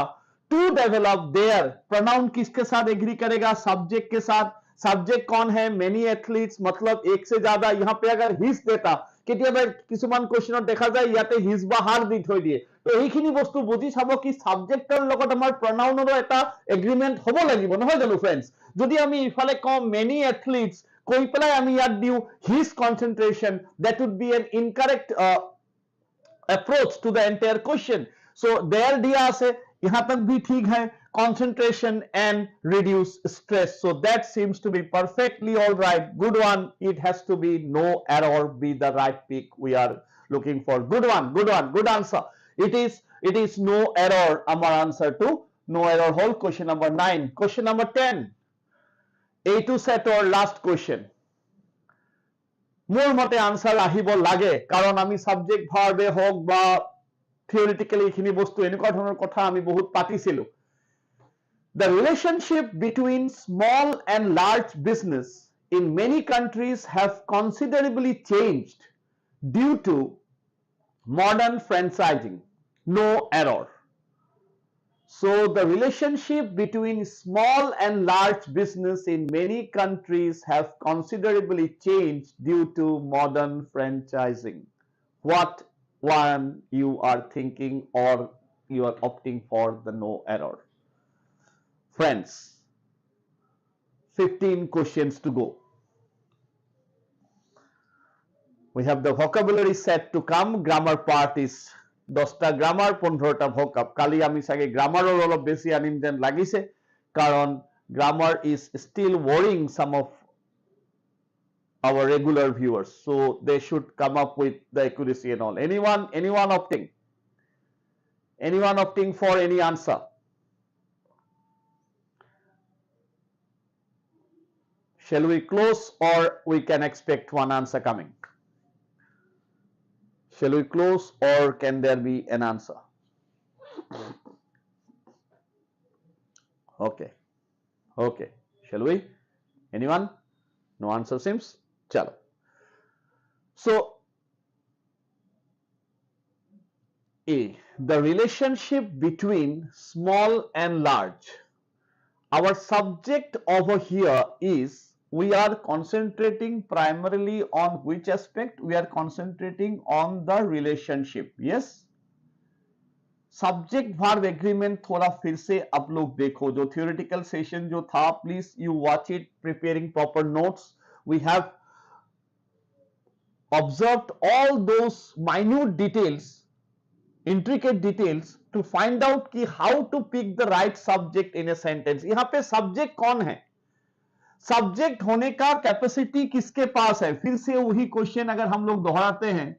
to develop their, pronoun किसके साथ एग्री करेगा? subject के साथ। subject कौन है? many athletes मतलब एक से ज्यादा। यहाँ पे अगर his देता, কেতিয়াবা কিছুমান কোৱেশ্চনত দেখা যায় ইয়াতে his বা her দি থৈ দিয়ে, তো এইখিনি বস্তু বুজি চাব কি সাবজেক্টৰ লগত আমাৰ প্ৰনাউনৰো এটা এগ্ৰিমেন্ট হ'ব লাগিব, নহয় জানো ফ্ৰেন্ডছ? যদি আমি ইফালে কম many athletes কৈ পেলাই আমি ইয়াত দিও his concentration, that would be an incorrect approach to the entire question. So there दिया আছে, यहाँ तक भी ठीक है, concentration and reduce stress. So that seems to be perfectly all right. Good one. It has to be no error be the right pick we are looking for. Good one, good one, good answer. It is no error. Our answer to no error whole. Question number 9. Question number 10. A to set or last question. মোৰ মতে answer আহিব লাগে, কারণ আমি subject ভার্বে হোক বা theoretically এইখিনি বস্তু এনেকুৱা ধৰণৰ কথা আমি বহুত পাতিছিলো। The relationship between small and large business in many countries have considerably changed due to modern franchising, no error. So the relationship between small and large business in many countries have considerably changed due to modern franchising. What one you are thinking, or you are opting for the no error? Friends, 15 questions to go. We have the vocabulary set to come. Grammar part is 10টা grammar 15টা vocab. কালি আমি সাগে গ্রামারৰ অলপ বেছি আনিম যেন লাগিছে, কারণ grammar is still worrying some of our regular viewers, so they should come up with the accuracy and all. Anyone opting for any answer? Shall we close, or we can expect one answer coming? Shall we close, or can there be an answer? Okay. Shall we? Anyone? No answer seems. Chalo. So, A, the relationship between small and large. Our subject over here is, we are concentrating primarily on which aspect? We are concentrating on the relationship. Yes? Subject verb agreement थोड़ा फिर से आप लोग देखो, जो theoretical session जो था, please you watch it, preparing proper notes. We have observed all those minute details, intricate details to find out कि how to pick the right subject in a sentence. यहाँ पे subject कौन है? Subject होने का capacity किसके पास है? फिर से वही क्वेश्चन अगर हम लोग दोहराते हैं,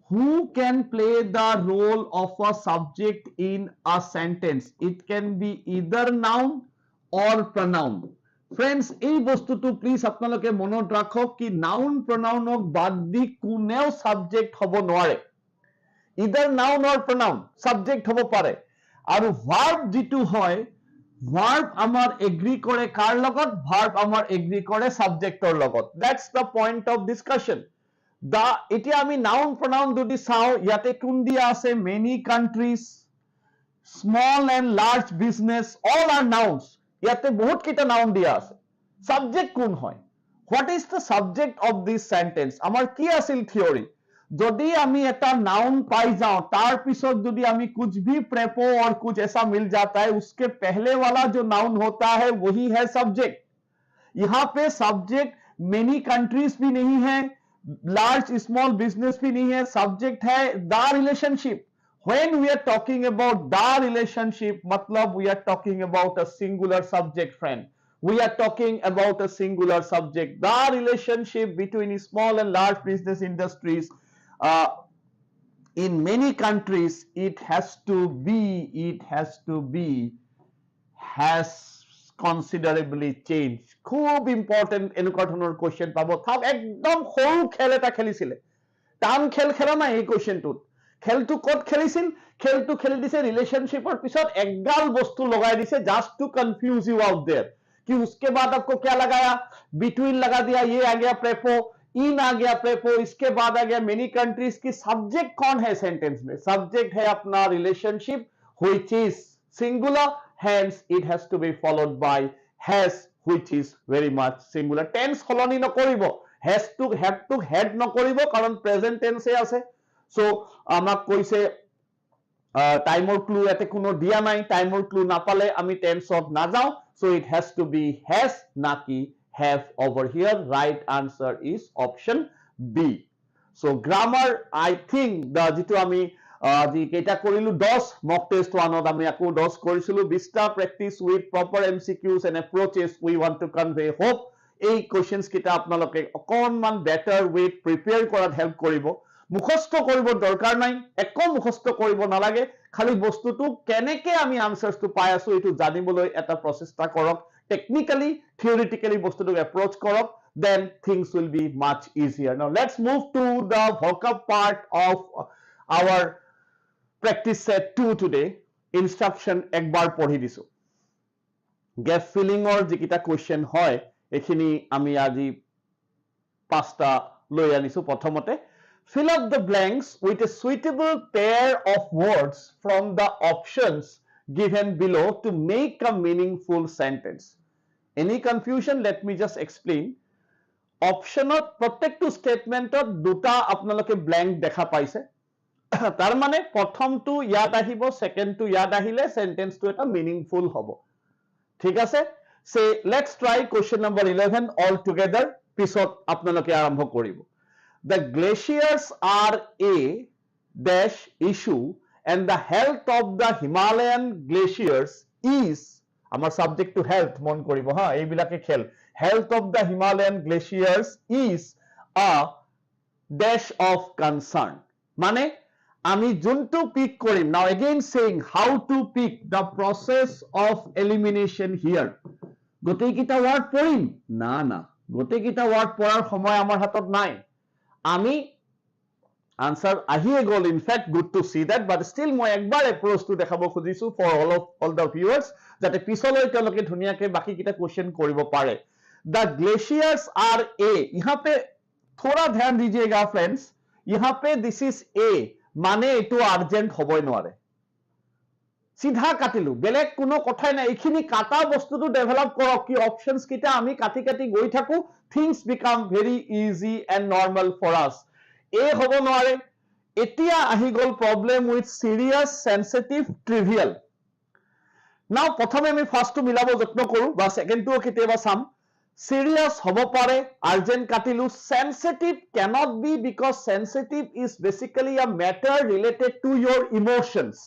who can play the role of a subject in a sentence? It can be either noun or pronoun. Friends, এই বস্তুটো প্লিজ আপোনালোকে মনত ৰাখক কি নাউন প্ৰনাউনক বাদ দি কোনেও সাবজেক্ট হ'ব নোৱাৰে। either noun or pronoun subject হ'ব পাৰে, আৰু ভার্ব যেটো হয়, ভার্ব আমার এগ্রি করে কার লগত? ভার্ব আমার এগ্রি করে সাবজেক্টৰ লগত। That's the point of discussion. এতিয়া আমি নাউন প্রনাউন যদি চাও, ইয়াতে কোন দিয়া আছে? Many countries, small and large business, all are nouns. ইয়াতে বহুত কেইটা নাউন দিয়া আছে। সাবজেক্ট কোন হয়? What is the subject of this sentence? আমার কি আছিল থিওরি? যদি আমি এটা नाउन पाई जाऊं, तार पिछोत यदि हमें कुछ भी प्रेपो और कुछ ऐसा मिल जाता है, उसके पहले वाला जो नाउन होता है वही है सब्जेक्ट। यहाँ पे सब्जेक्ट मेनी कंट्रीज भी नहीं है, लार्ज स्मॉल बिजनेस भी नहीं है, सब्जेक्ट है the relationship. When we are talking about the relationship, मतलब we are talking about a singular subject, friend. We are talking about a singular subject. The relationship between small and large business industries. In many countries, it has has considerably changed. খুব important এনেকুৱা ধৰণৰ question পাব। থাক একদম সৰু খেল এটা খেলিছিলে, টান খেল খেলা নাই এই কোৱেশ্চনটোত। খেলটো ক'ত খেলিছিল? খেলটো খেলি দিছে ৰিলেশনशिपৰ পিছত একগাল বস্তু লগাই দিছে, just to confuse you out there कि उसके बाद आपको क्या लगाया? बिटवीन लगा दिया, ये आ गया प्रेपो, इन आ गया प्रेपो, इसके बाद आ गया मेनी कंट्रीज की। सब्जेक्ट कौन है सेंटेंस में? सब्जेक्ट है अपना relationship which is singular, hence it has to be followed by has which is very much singular. Tense हलनी नकरिबो, has to have to head नकरिबो, कारण प्रेजेंट टेंस ए আছে। सो আমাক কৈছে টাইমৰ ক্লু এতে কোনো দিয়া নাই, টাইমৰ ক্লু নাপালে আমি টেন্সত না যাও। So it has to be has, নাকি have over here. Right answer is option B. So grammar, I think the যেটো আমি যি কেটা কৰিলো 10 mock test 1ত আমি আকৌ 10 কৰিছিলো। 20টা practice with proper MCQs and approaches we want to convey. Hope এই questions কেটা আপোনালোকে অকনমান better way prepare কৰাত help কৰিব। মুখস্থ কৰিব দৰকাৰ নাই, একো মুখস্থ কৰিব নালাগে, খালি বস্তুটো কেনেকে আমি আনসারটো পাই আছো এটো জানিবলৈ এটা প্ৰচেষ্টা কৰক। Technically, theoretically বস্তুটো approach কৰক, then things will be much easier. Now let's move to the vocab part of our practice set 2 today. Instruction একবাৰ পঢ়ি দিছো। gap filling or যিকিটা question হয় এখিনি আমি আজি 5টা লৈ আনিছো। প্ৰথমতে Fill up the blanks with a suitable pair of words from the options given below to make a meaningful sentence. Any confusion? Let me just explain. Optionত প্ৰত্যেকটো ষ্টেটমেন্টত দুটা আপোনালোকে ব্ল্যাঙ্ক দেখা পাইছে তাৰ মানে প্ৰথমটো ইয়াত আহিব সেকেন্ডটো ইয়াত আহিলে সেন্টেন্সটো এটা মিনিংফুল হ'ব ঠিক আছে সে let's try question number 11 all together পিছত আপোনালোকে আৰম্ভ কৰিব The glaciers are a dash issue and the health of the Himalayan glaciers is our subject to health mon koribo ha ei bilake khel health of the Himalayan glaciers is a dash of concern mane ami juntu pick korim now again saying how to pick the process of elimination here gotei kita word porim na gotei kita word porar somoy amar hatot nai আমি answer আহিয়ে গল in fact good to see that but still মই একবাৰ approach to দেখাব খুজিছো for all the viewers যাতে পিছলৈ তেওঁলোকে ধুনিয়াকে বাকি কিটা কোশ্চেন কৰিব পাৰে the glaciers are a यहाँ पे थोड़ा ध्यान दीजिएगा फ्रेंड्स यहाँ पे this is a মানে এটো আর্জেন্ট হবই নোৱাৰে সিধা কাটিলো বেলেগ কোনো কথাই নাই এইখিনি কাটা বস্তুটো ডেভেলপ কৰক কি অপশনস কিটা আমি কাটি কাটি গৈ থাকো things become very easy and normal for us a হব নোৱাৰে এতিয়া আহি গল problem with serious sensitive trivial now প্ৰথমে আমি ফাৰ্স্টটো মিলাব যত্ন কৰো বা সেকেন্ডটো কিতেবা চাম serious হব পাৰে urgent কাটিলো sensitive cannot be because sensitive is basically a matter related to your emotions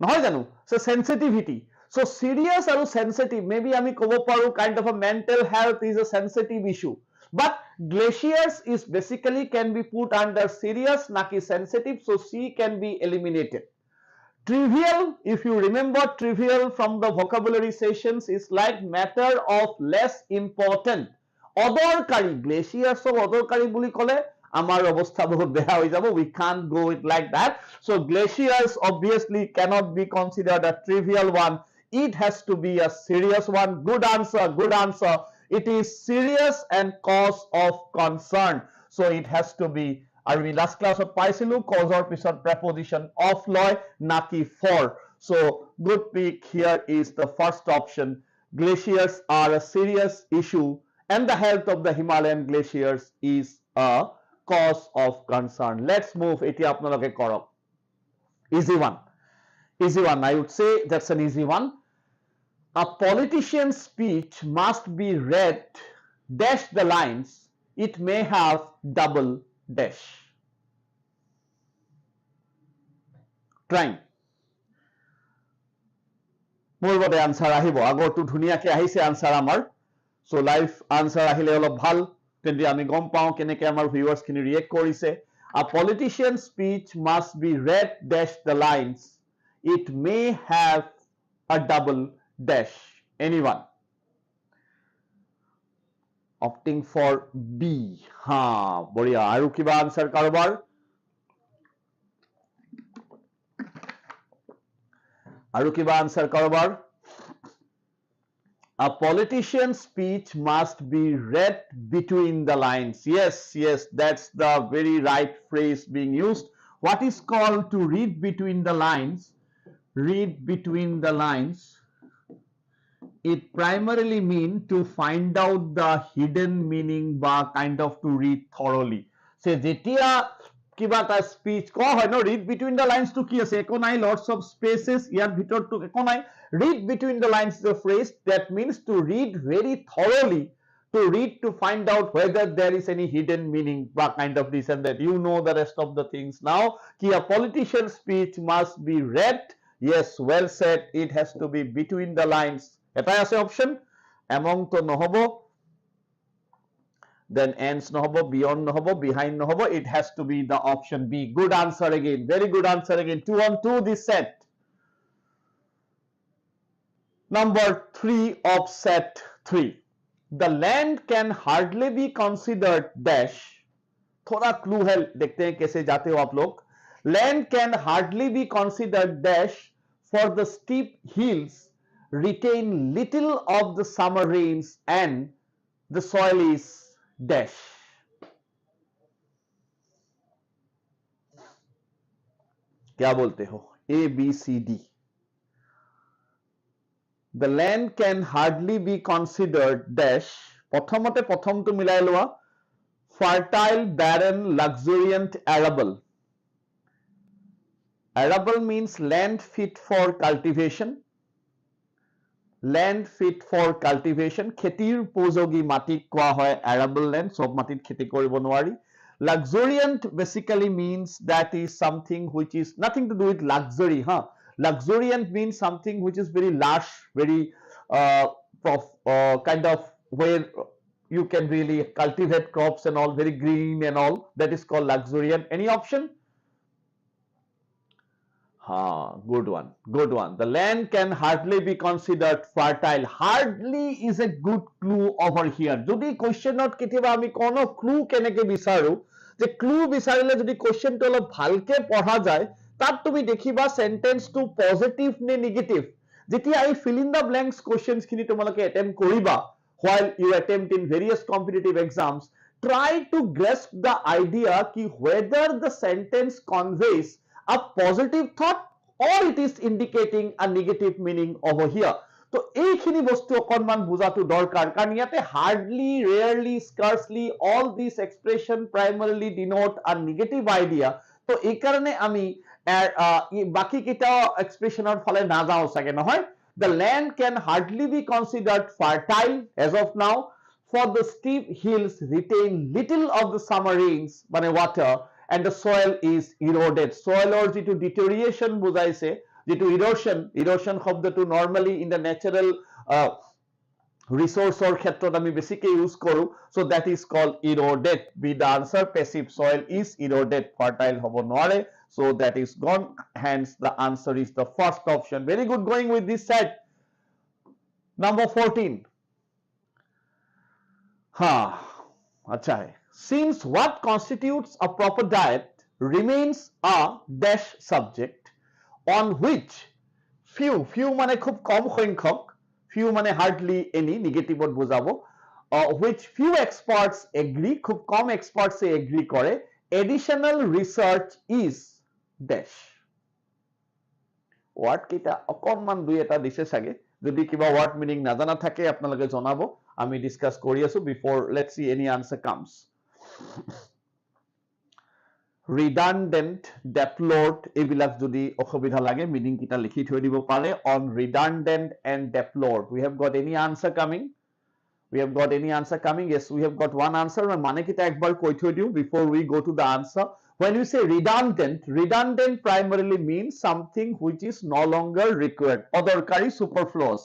নহয় জানো so sensitivity so serious আৰু sensitive maybe আমি কব পাৰো kind of a mental health is a sensitive issue but glaciers is basically can be put under serious naki sensitive so C can be eliminated trivial if you remember trivial from the vocabulary sessions is like matter of less important অদৰকাৰী glaciers of অদৰকাৰী বুলি কলে আমার অবস্থা বহুত বেয়া হয়ে যাব we can't go it like that so glaciers obviously cannot be considered a trivial one it has to be a serious one good answer it is serious and cause of concern so it has to be R we last class of পাইছিলো cause or pisot preposition of লয় নাকি for so good pick here is the first option glaciers are a serious issue and the health of the Himalayan glaciers is a cause of concern let's move eti apnaloke korok easy one I would say that's an easy one a politician's speech must be read dash the lines it may have double dash trying মোৰ Bade answer আহিব আগৰটো ধুনিয়াকে আহিছে answer আমাৰ so live answer আহিলে অলপ ভাল তেন্তে আমি গম পাও কেনেকে আমাৰ ভিউয়ার্স খিনি ৰিয়েক্ট কৰিছে a politician's speech must be read dash the lines it may have a double dash anyone opting for B ha বঢ়িয়া আৰু কিবা আনসার কাৰোবাৰ আৰু কিবা আনসার কাৰোবাৰ A politician's speech must be read between the lines. Yes, that's the very right phrase being used. What is called to read between the lines? Read between the lines. It primarily means to find out the hidden meaning বা kind of to read thoroughly. So, যেতিয়া কিবা এটা speech কোৱা হয় ন read between the lines to কি আছে একো নাই lots of spaces ইয়াৰ ভিতৰটো একো নাই read between the lines is a phrase that means to read very thoroughly to read to find out whether there is any hidden meaning বা kind of this and that you know the rest of the things now কি a politician's speech must be read yes well said it has to be between the lines এটাই আছে option among to নহব then ends নহব beyond নহব behind নহব it has to be the option B good answer again very good answer again 2 on 2 this set number 3 of set 3 the land can hardly be considered dash थोड़ा clue है देखते हैं कैसे जाते हो आप लोग land can hardly be considered dash for the steep hills retain little of the summer rains and the soil is dash क्या बोलते हो A B C D the land can hardly be considered dash प्रथमते प्रथमটো মিলাই লোৱা fertile barren luxuriant arable arable means land fit for cultivation land fit for cultivation খেতিৰ উপযোগী মাটিক কোৱা হয় arable land সব মাটিত খেতি কৰিব নোৱাৰি luxuriant basically means that is something which is nothing to do with luxury luxuriant means something which is very lush very kind of where you can really cultivate crops and all very green and all that is called luxuriant any option good one the land can hardly be considered fertile hardly is a good clue over here যদি কোশ্চেনত কেতিয়াবা আমি কোনো clue কেনেকে বিচাৰো যে clue বিচাৰিলে যদি কোশ্চেনটো অলপ ভালকে পঢ়া যায় তাত তুমি দেখিবা সেন্টেন্সটো পজিটিভ নে নেগেটিভ যেতিয়া এই fill in the blanks questions খিনি তোমালোকে attempt কৰিবা while you attempt in various competitive exams try to grasp the idea ki whether the sentence conveys a positive thought or it is indicating a negative meaning over here তো এইখিনি বস্তু অকনমান বুজাটো দৰকাৰ কাৰণ ইয়াতে hardly rarely scarcely all these expression primarily denote a negative idea তো এই কাৰণে আমি বাকি কিটা এক্সপ্ৰেশনৰ ফালে না যাও সাকে নহয় the land can hardly be considered fertile as of now for the steep hills retain little of the summer rains মানে water and the soil is eroded soil or jitu deterioration bujaise jitu erosion শব্দটো normally in the natural resource or ক্ষেত্ৰত আমি বেছিকে use কৰো so that is called eroded be the answer passive soil is eroded fertile হ'ব নোৱাৰে so that is gone hence the answer is the first option very good going with this set number 14 अच्छा है since what constitutes a proper diet remains a dash subject on which few মানে খুব কম সংখ্যক few মানে hardly any negative বুজাবো which few experts agree খুব কম experts agree করে additional research is dash word কেইটা অকনমান দুই এটা দিছে সাগে যদি কিবা word meaning নাজানা থাকে আপোনালোকে জনাবো আমি ডিসকাস কৰি আছো before let's see any answer comes redundant deplored এইবিলাক যদি অসুবিধা লাগে মিনিং কিটা লিখি থৈ দিব পাৰে on redundant and deplored we have got any answer coming yes we have got one answer মানে কিটা একবার কই থৈ দিও before we go to the answer when you say redundant primarily means something which is no longer required অদরকারি superfluous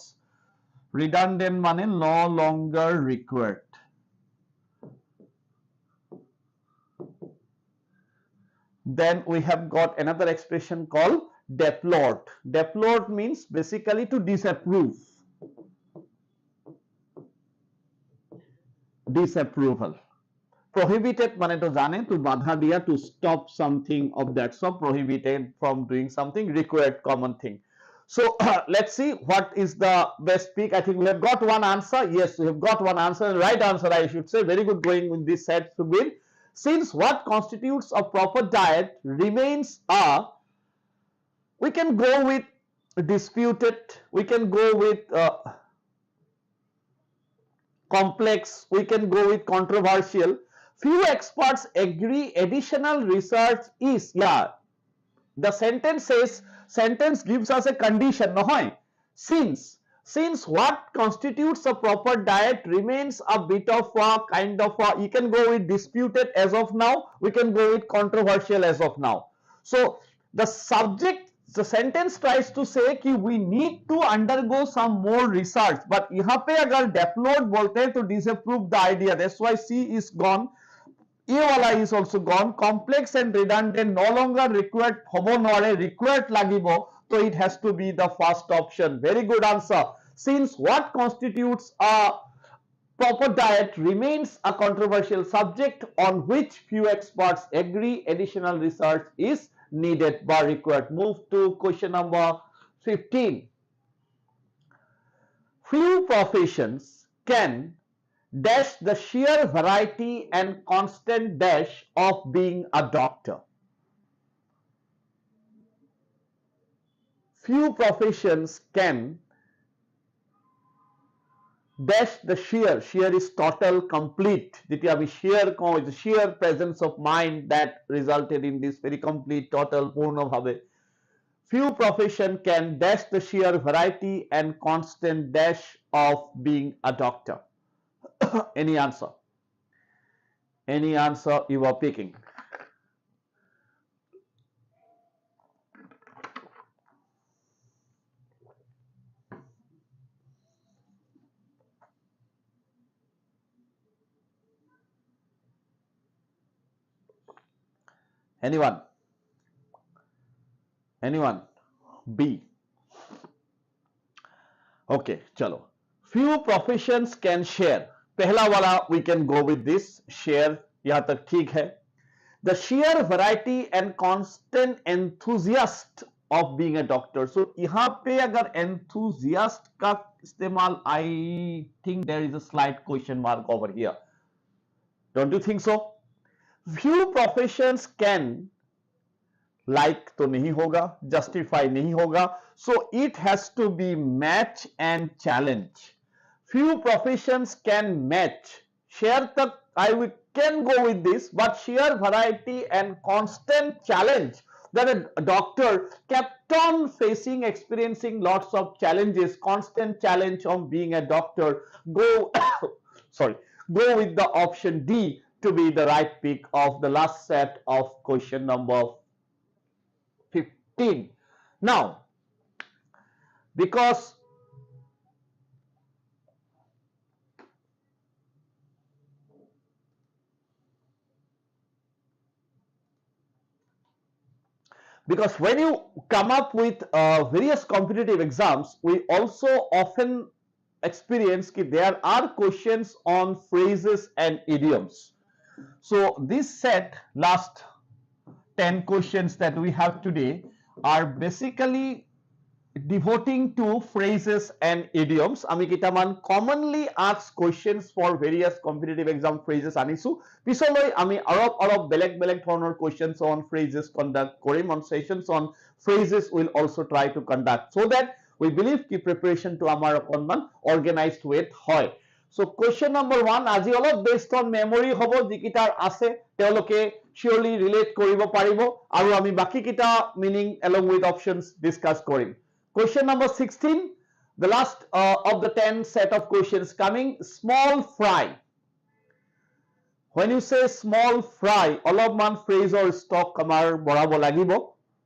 redundant মানে no longer required then we have got another expression called deplored means basically to disapproval prohibited মানে তো জানে to বাধা দিয়া to stop something of that so prohibited from doing something required common thing so let's see what is the best pick I think we have got one answer yes we have got one answer right answer I should say very good going with this set to win since what constitutes a proper diet remains a we can go with disputed we can go with complex we can go with controversial few experts agree additional research is the sentence gives us a condition নহয় since what constitutes a proper diet remains a bit of a kind of a you can go with disputed as of now we can go with controversial as of now so the sentence tries to say कि we need to undergo some more research but यहाँ पे अगर deplored बोलते हैं तो disapprove the idea that's why C is gone A wala is also gone complex and redundant no longer required hobo nore required lagibo so it has to be the first option very good answer since what constitutes a proper diet remains a controversial subject on which few experts agree additional research is needed or required move to question number 15 few professions can dash the sheer variety and constant dash of being a doctor few professions can dash the sheer is total complete যেতিয়া আমি sheer কওঁ the sheer presence of mind that resulted in this very complete total পূৰ্ণভাৱে few profession can dash the sheer variety and constant dash of being a doctor. Any answer you are picking? Anyone? B. Okay, chalo. Few professions can share. Pehla wala we can go with this. Share, yahan tak theek hai. The sheer variety and constant enthusiast of being a doctor. So yahan pe agar enthusiast ka istemal, I think there is a slight question mark over here. Don't you think so? Few professions can, like तो नहीं होगा, justify नहीं होगा, so it has to be match and challenge. Few professions can match. Share तक can go with this, but sheer variety and constant challenge that a doctor kept on facing, experiencing lots of challenges, constant challenge of being a doctor. Go with the option D to be the right pick of the last set of question number 15. Now, because when you come up with various competitive exams, we also often experience that there are questions on phrases and idioms. So this set, last 10 questions that we have today, are basically devoting to phrases and idioms. Ami kitaman commonly asked questions for various competitive exam phrases anisu. Pisoloi ami arab beleg dhonor questions on phrases conduct korim, on sessions on phrases will also try to conduct, so that we believe ki preparation to amar okonman organized with hoy. So question number 1 আজি অলপ based on memory হব, যিকিটাৰ আছে তেওঁলোকে surely relate কৰিব পাৰিব আৰু আমি বাকি কিটা meaning along with options discuss Karim. Question number 16, the last of the 10 set of questions coming. Small fry. When you say small fry, অলপমান phrase or stock আমাৰ বঢ়াব লাগিব.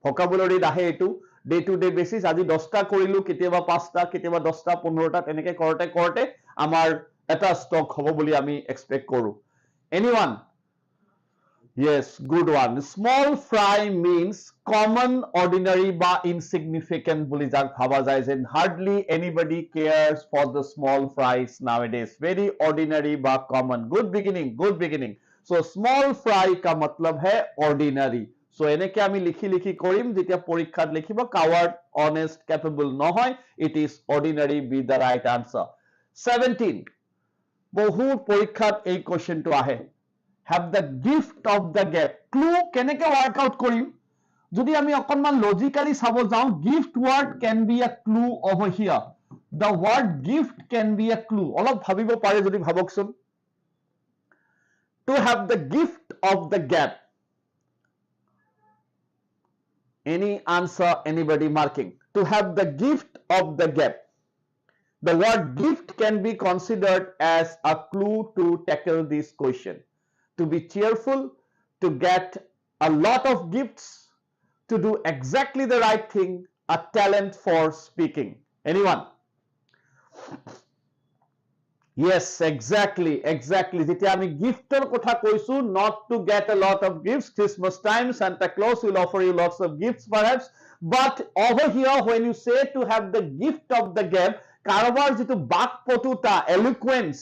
vocabulary আহে এটো day to day basis. আজি 10টা কৰিলো, কেতিয়াবা 5টা, কেতিয়াবা 10টা 15টা তেনেকে কৰতে আমাৰ এটা stock হব বুলি আমি expect কৰো. Anyone? Yes, good one. Small fry means common, ordinary বা insignificant বুলি যাক ভাবা যায়, যেন hardly anybody cares for the small fries nowadays. Very ordinary বা common. Good beginning. So small fry ka matlab hai ordinary. So এনেকে আমি লিখি কৰিম, যেতিয়া পৰীক্ষাত লিখিব coward, honest, capable নহয়, it is ordinary be the right answer. 17, বহুত পৰীক্ষাত এই কোৱেশ্চনটো আহে, have the gift of the gap. Clue কেনেকে work out কৰিম, যদি আমি অকনমান logically চাব যাওঁ, gift word can be a clue over here. The word gift can be a clue. অলপ ভাবিব পাৰে যদি ভাবকচোন. To have the gift of the gap. Any answer, anybody marking? To have the gift of the gap. The word gift can be considered as a clue to tackle this question. To be cheerful, to get a lot of gifts, to do exactly the right thing, a talent for speaking. Anyone? Yes, exactly. যেতিয়া আমি গিফটৰ কথা কৈছো, not to get a lot of gifts. Christmas time, Santa Claus will offer you lots of gifts perhaps, but over here when you say to have the gift of the gap, কাৰোবাৰ যিটো বাকপটুতা, eloquence,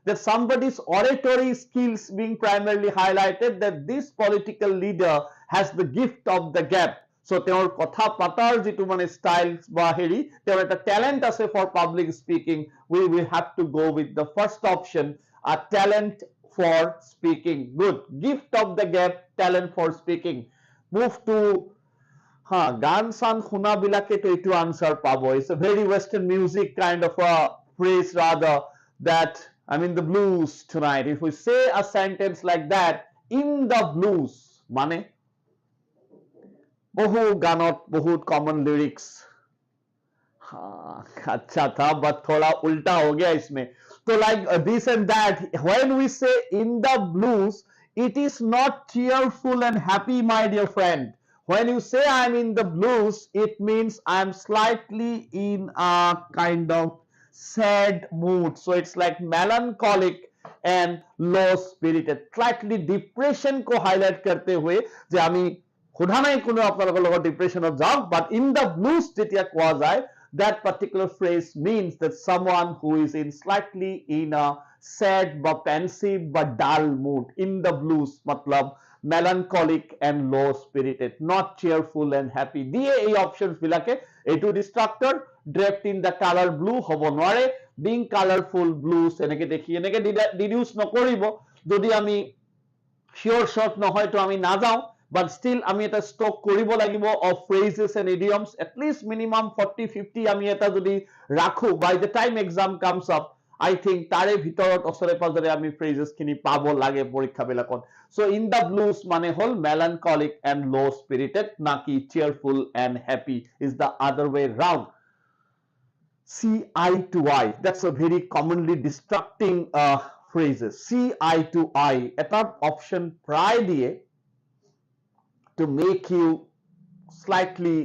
that somebody's oratory skills being primarily highlighted, that this political leader has the gift of the gap. So তেওঁৰ কথা পাতাৰ যিটো মানে styles বা হেৰি, তেওঁৰ এটা talent আছে for public speaking. We will have to go with the first option, a talent for speaking. Good. Gift of the gap, talent for speaking. Move to হা গান সান শুনা বিলাকে তো এটো আনসার পাবো it's a very western music kind of a phrase rather that I'm in the blues tonight if we say a sentence like that in the blues মানে বহু গানত বহুত common lyrics हाँ अच्छा था but थोड़ा उल्टा हो गया इसमें तो like this and that when we say in the blues it is not cheerful and happy my dear friend when you say I'm in the blues it means I'm slightly in a kind of sad mood so it's like melancholic and low spirited slightly depression को highlight करते हुए যে আমি সোধা নাই কোনো আপোনালোকৰ লগত ডিপ্ৰেছনত যাওক but in the blues যেতিয়া কোৱা যায় that particular phrase means that someone who is in slightly in a sad but pensive but dull mood in the blues matlab melancholic and low spirited not cheerful and happy দিয়ে এই options বিলাকে এটো ডিস্ট্রাক্টৰ draped in the color blue হ'ব নোৱাৰে being colorful blues এনেকে দেখি এনেকে deduce নকৰিব যদি আমি শিওর শর্ট নহয় তো আমি না যাও but still আমি এটা স্টক কৰিব লাগিব of phrases and idioms at least minimum 40-50 আমি এটা যদি রাখো by the time exam comes up I think তাৰে ভিতৰত অসৰে পাজৰে আমি phrases খিনি পাব লাগে পৰীক্ষা বিলাকত so in the blues মানে হল melancholic and low spirited নাকি cheerful and happy is the other way round see eye to eye that's a very commonly distracting phrases see eye to eye এটা option প্রায় দিয়ে to make you slightly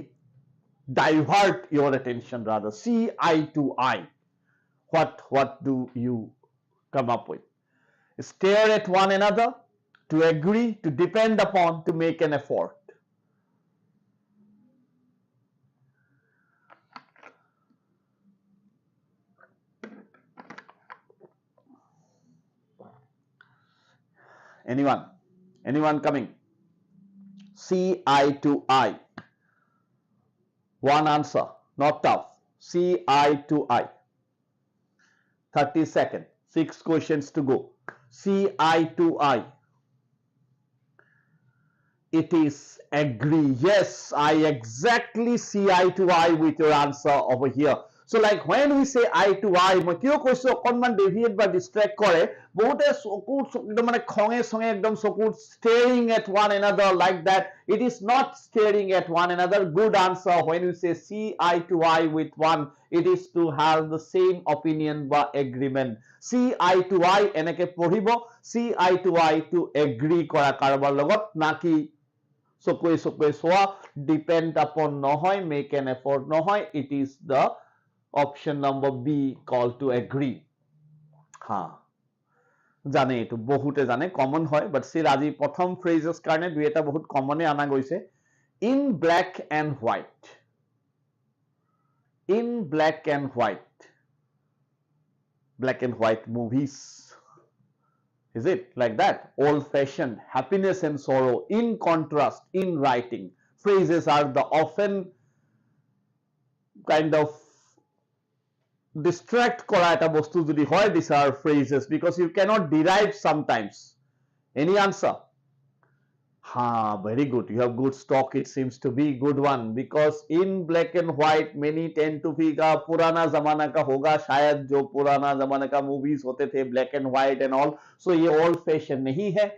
divert your attention rather see eye to eye what do you come up with stare at one another to agree to depend upon to make an effort anyone coming see eye to eye one answer not tough see eye to eye 30 seconds 6 questions to go see eye to eye it is agree yes I exactly see eye to eye with your answer over here so like when we say eye to eye মই কিয় কৈছো অকনমান deviate বা distract কৰে বহুতে চকুৰ একদম মানে খঙে সঙে একদম চকুৰ staring at one another like that it is not staring at one another good answer when you say see eye to eye with one it is to have the same opinion বা agreement see eye to eye এনেকে পঢ়িব see eye to eye to agree কৰা কাৰোবাৰ লগত নাকি চকুৱে চকুৱে চোৱা depend upon নহয় make an effort নহয় it is the option number B call to agree হ্যাঁ জানে এটো বহুতে জানে কমন হয় বাট still আজি প্ৰথম phrases কাৰণে দুই এটা বহুত কমনে আনা গৈছে in black and white movies is it like that old fashioned happiness and sorrow in contrast in writing phrases are the often kind of distract করা এটা বস্তু যদি হয় these are phrases because you cannot derive sometimes any answer ha very good you have good stock it seems to be good one because in black and white many tend to be ka purana zamana ka hoga shayad jo purana zamana ka movies hote the black and white and all so ye old fashion nahi hai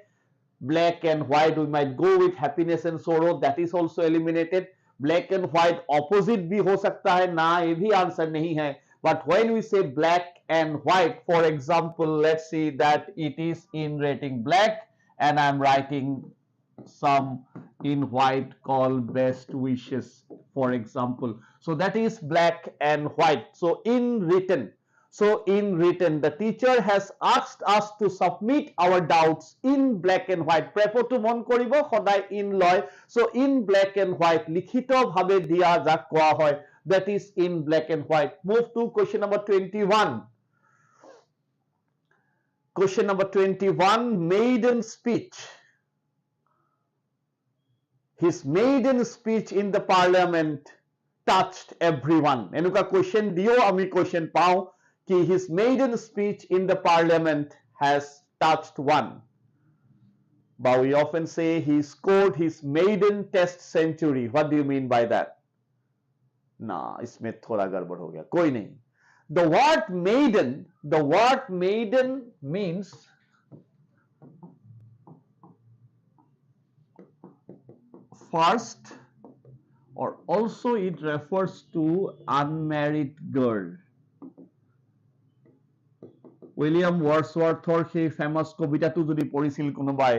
black and white we might go with happiness and sorrow that is also eliminated black and white opposite bhi ho sakta hai na ye bhi answer nahi hai but when we say black and white for example let's see that it is in rating black and I'm writing some in white called best wishes for example so that is black and white so in written the teacher has asked us to submit our doubts in black and white prepo to mon koribo hodai in loy so in black and white likhito bhabe dia jak koa hoy that is in black and white move to question number 21 maiden speech his maiden speech in the parliament touched everyone enuka question dio ami question pao ki his maiden speech in the parliament has touched one But we often say he scored his maiden test century. What do you mean by that? Nah, इसमें थोड़ा गड़बड़ हो गया, कोई नहीं. The word maiden means first, or also it refers to unmarried girl. William Wordsworthৰ সেই famous কবিতাটো যদি পঢ়িছিল কোনোবাই,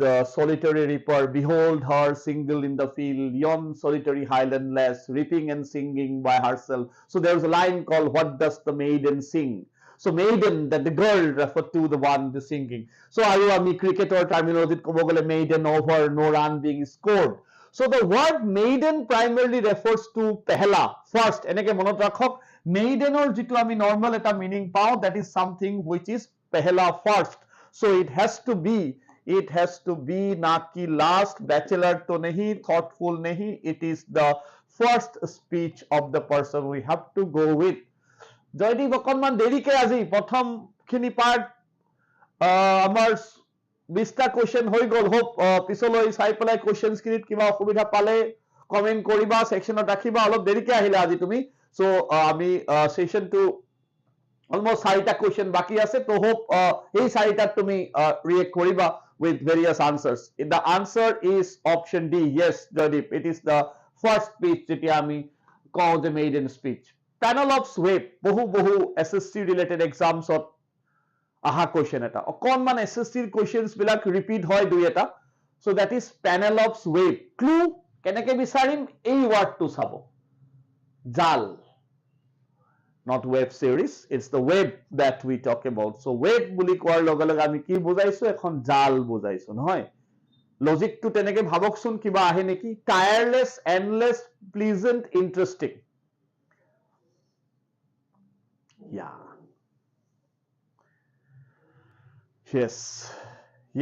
the solitary reaper, behold her single in the field, yon solitary highland lass, reaping and singing by herself. So there's a line called, what does the maiden sing? So maiden, that the girl referred to the one the singing. So আৰু আমি ক্ৰিকেটৰ টাৰ্মিনলজিত ক'ব গ'লে maiden over, no run being scored. So the word maiden primarily refers to pehla, first. এনেকে মনত ৰাখক, maiden or jitu ami normal eta meaning pao, that is something which is pehla, first. So it has to be na ki last, bachelor to nahi, thoughtful nahi, it is the first speech of the person we have to go with. Joydeep অকনমান দেৰিকে আজি প্ৰথম খিনি part আমাৰ 20টা question হৈ গ'ল. Hope পিছলৈ চাই পেলাই কোৱেশ্চনছ খিনিত কিবা অসুবিধা পালে কমেন্ট কৰিবা, সেকশনত ৰাখিবা. অলপ দেৰিকে আহিলে আজি তুমি. So আমি সেশনটো অলমোস্ট 4টা কোৱেশ্চন বাকি আছে. তো হোপ এই 4টাত তুমি ৰিয়েক্ট কৰিবা with various answers. The answer is option D. Yes, Joydeep, it is the first speech যেতিয়া আমি কওঁ যে maiden speech. Panel of SWAP, বহু SSC related exams ত aha question eta অকনমান SSC questions বিলাক repeat হয় দুই এটা. So that is panel of SWAP. Clue কেনেকে বিচাৰিম, এই wordটো চাব, জাল, not web series, it's the web that we talk about. So web বুলি কোৱাৰ লগে লগে আমি কি বুজাইছো, এখন জাল বুজাইছো নহয়. লজিকটো তেনেকে ভাবকচোন, কিবা আহে নেকি? tireless, endless, pleasant, interesting. Yeah.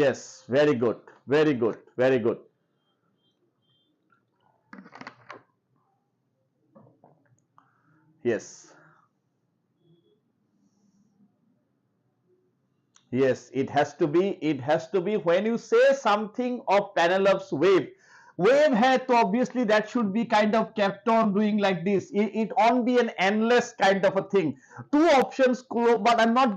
Yes, very good. Yes, it has to be when you say something of panel of wave hai, to obviously that should be kind of kept on doing like this. It won't be an endless kind of a thing. Two options, but I'm not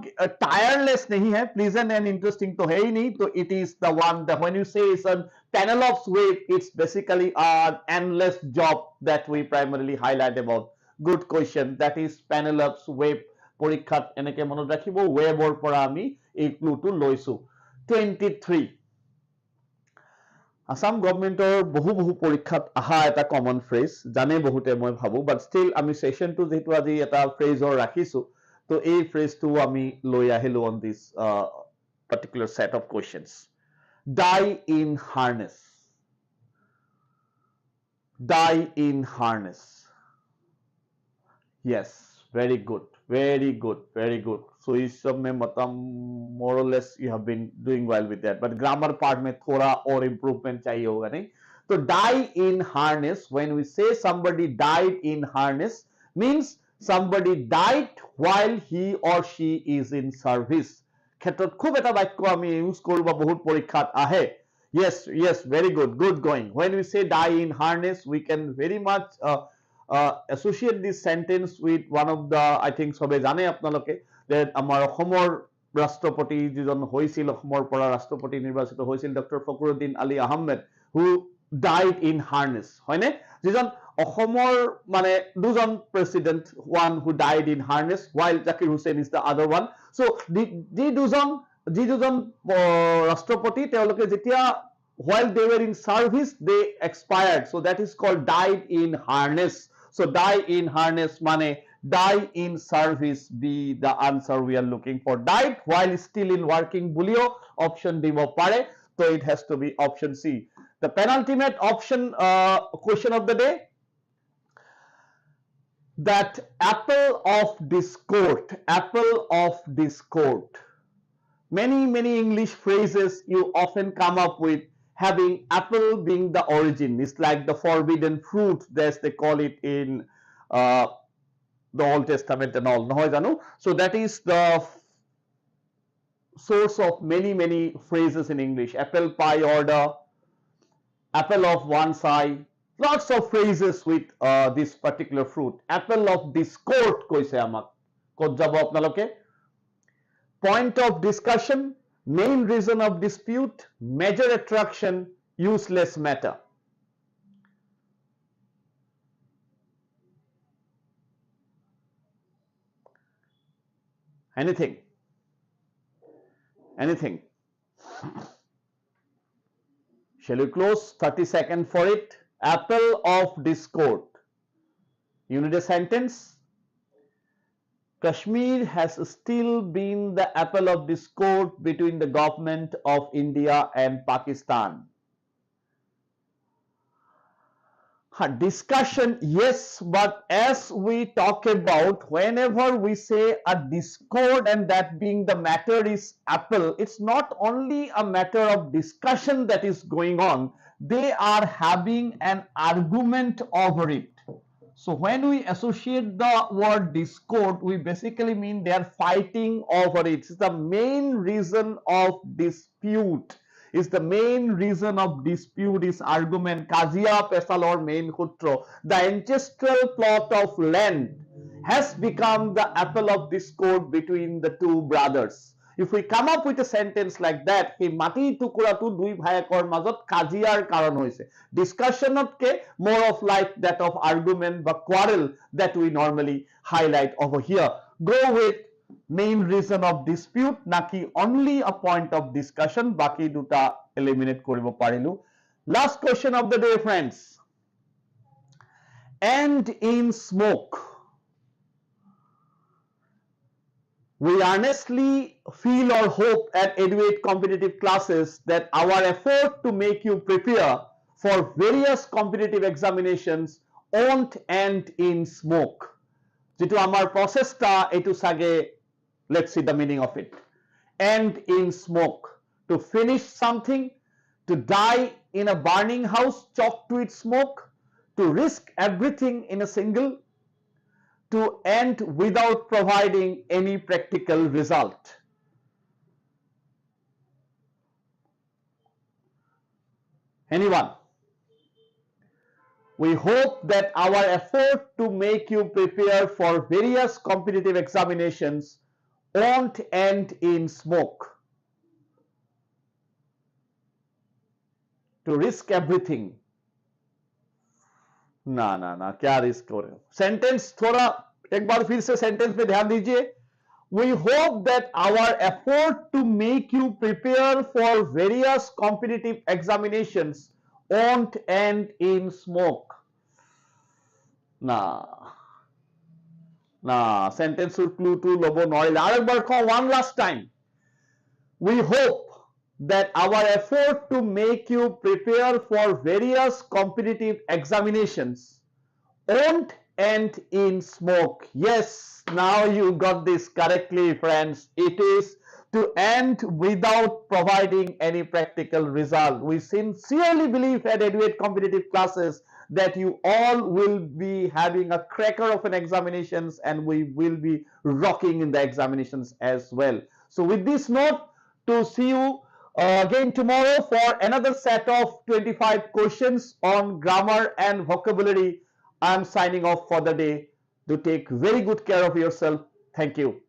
tireless nahi hai, pleasant and interesting to hai nahi. So it is the one that when you say it's a panel of wave, it's basically an endless job that we primarily highlight about. Good question. That is panel of wave. পৰীক্ষাত এনেকে মনত ৰাখিব, ৱেবৰ পৰা আমি এই ক্লুটো লৈছো. 23 আসাম গভৰ্ণমেণ্টৰ বহু পৰীক্ষাত আহা এটা কমন ফ্ৰেজ, জানে বহুতে মই ভাবো, বাট ষ্টিল আমি সেশনটো যেহেতু আজি এটা ফ্ৰেজৰ ৰাখিছো, তো এই ফ্ৰেজটো আমি লৈ আহিলো on this particular set of questions. Die in harness. Yes, very good. So इस सब में मतलब more or less you have been doing well with that, but grammar part में थोड़ा और improvement चाहिए होगा नहीं. तो die in harness, when we say somebody died in harness, means somebody died while he or she is in service. ক্ষেত্ৰত খুব এটা বাক্য আমি ইউজ কৰোঁ বা বহুত পৰীক্ষাত আহে. Yes, very good going. When we say die in harness, we can very much associate this sentence with one of the, I think সবে জানে আপোনালোকে, that আমাৰ অসমৰ ৰাষ্ট্ৰপতি যিজন হৈছিল, অসমৰ পৰা ৰাষ্ট্ৰপতি নিৰ্বাচিত হৈছিল, doctor Fakhruddin Ali Ahmed, who died in harness, হয়নে? যিজন অসমৰ মানে দুজন president, one who died in harness while Zakir Hussain is the other one. So যি দুজন ৰাষ্ট্ৰপতি, তেওঁলোকে যেতিয়া while they were in service they expired, so that is called died in harness. So die in harness mane die in service, be the answer we are looking for. Died while still in working bulio option dibo pare, so it has to be option C. The penultimate option question of the day, that apple of discord. Many English phrases you often come up with having apple being the origin. It's like the forbidden fruit, as they call it in the Old Testament and all. So that is the source of many phrases in English. Apple pie order, apple of one eye, lots of phrases with this particular fruit. Apple of discord koise amak. Kot jabo apnaloke? Point of discussion, main reason of dispute, major attraction, useless matter. Anything? Anything? Shall we close? 30 seconds for it. Apple of discord. You need a sentence? Kashmir has still been the apple of discord between the government of India and Pakistan. Discussion, yes, but as we talk about, whenever we say a discord and that being the matter is apple, it's not only a matter of discussion that is going on, they are having an argument over it. So when we associate the word discord, we basically mean they are fighting over it. It's the main reason of dispute. Is the main reason of dispute is argument. Kazia Pesalor main khutro. The ancestral plot of land has become the apple of discord between the two brothers. If we come up with a sentence like that, he mati tukuratu dui bhayakor mazot kaziyar karon hoise. Discussion of ke more of like that of argument but quarrel that we normally highlight over here. Go with main reason of dispute naki only a point of discussion. Baki duta eliminate koribo parilu. Last question of the day, friends. And in smoke. We earnestly feel or hope at EduAid Competitive Classes that our effort to make you prepare for various competitive examinations won't end in smoke. Jitu amar process ta etu sage, let's see the meaning of it. End in smoke. To finish something, to die in a burning house choked to its smoke, to risk everything in a single, to end without providing any practical result. Anyone? We hope that our effort to make you prepare for various competitive examinations won't end in smoke. To risk everything. ना क्या risk हो रहे हो sentence थोड़ा एक बार फिर से sentence पे ध्यान दीजिए we hope that our effort to make you prepare for various competitive examinations won't end in smoke na sentence clue to lobo noil arekbar ko one last time we hope that our effort to make you prepare for various competitive examinations won't end in smoke. Yes, now you got this correctly, friends. It is to end without providing any practical result. We sincerely believe at EduAid Competitive Classes that you all will be having a cracker of an examinations and we will be rocking in the examinations as well. So with this note, to see you again tomorrow for another set of 25 questions on grammar and vocabulary. I am signing off for the day. Do take very good care of yourself. Thank you.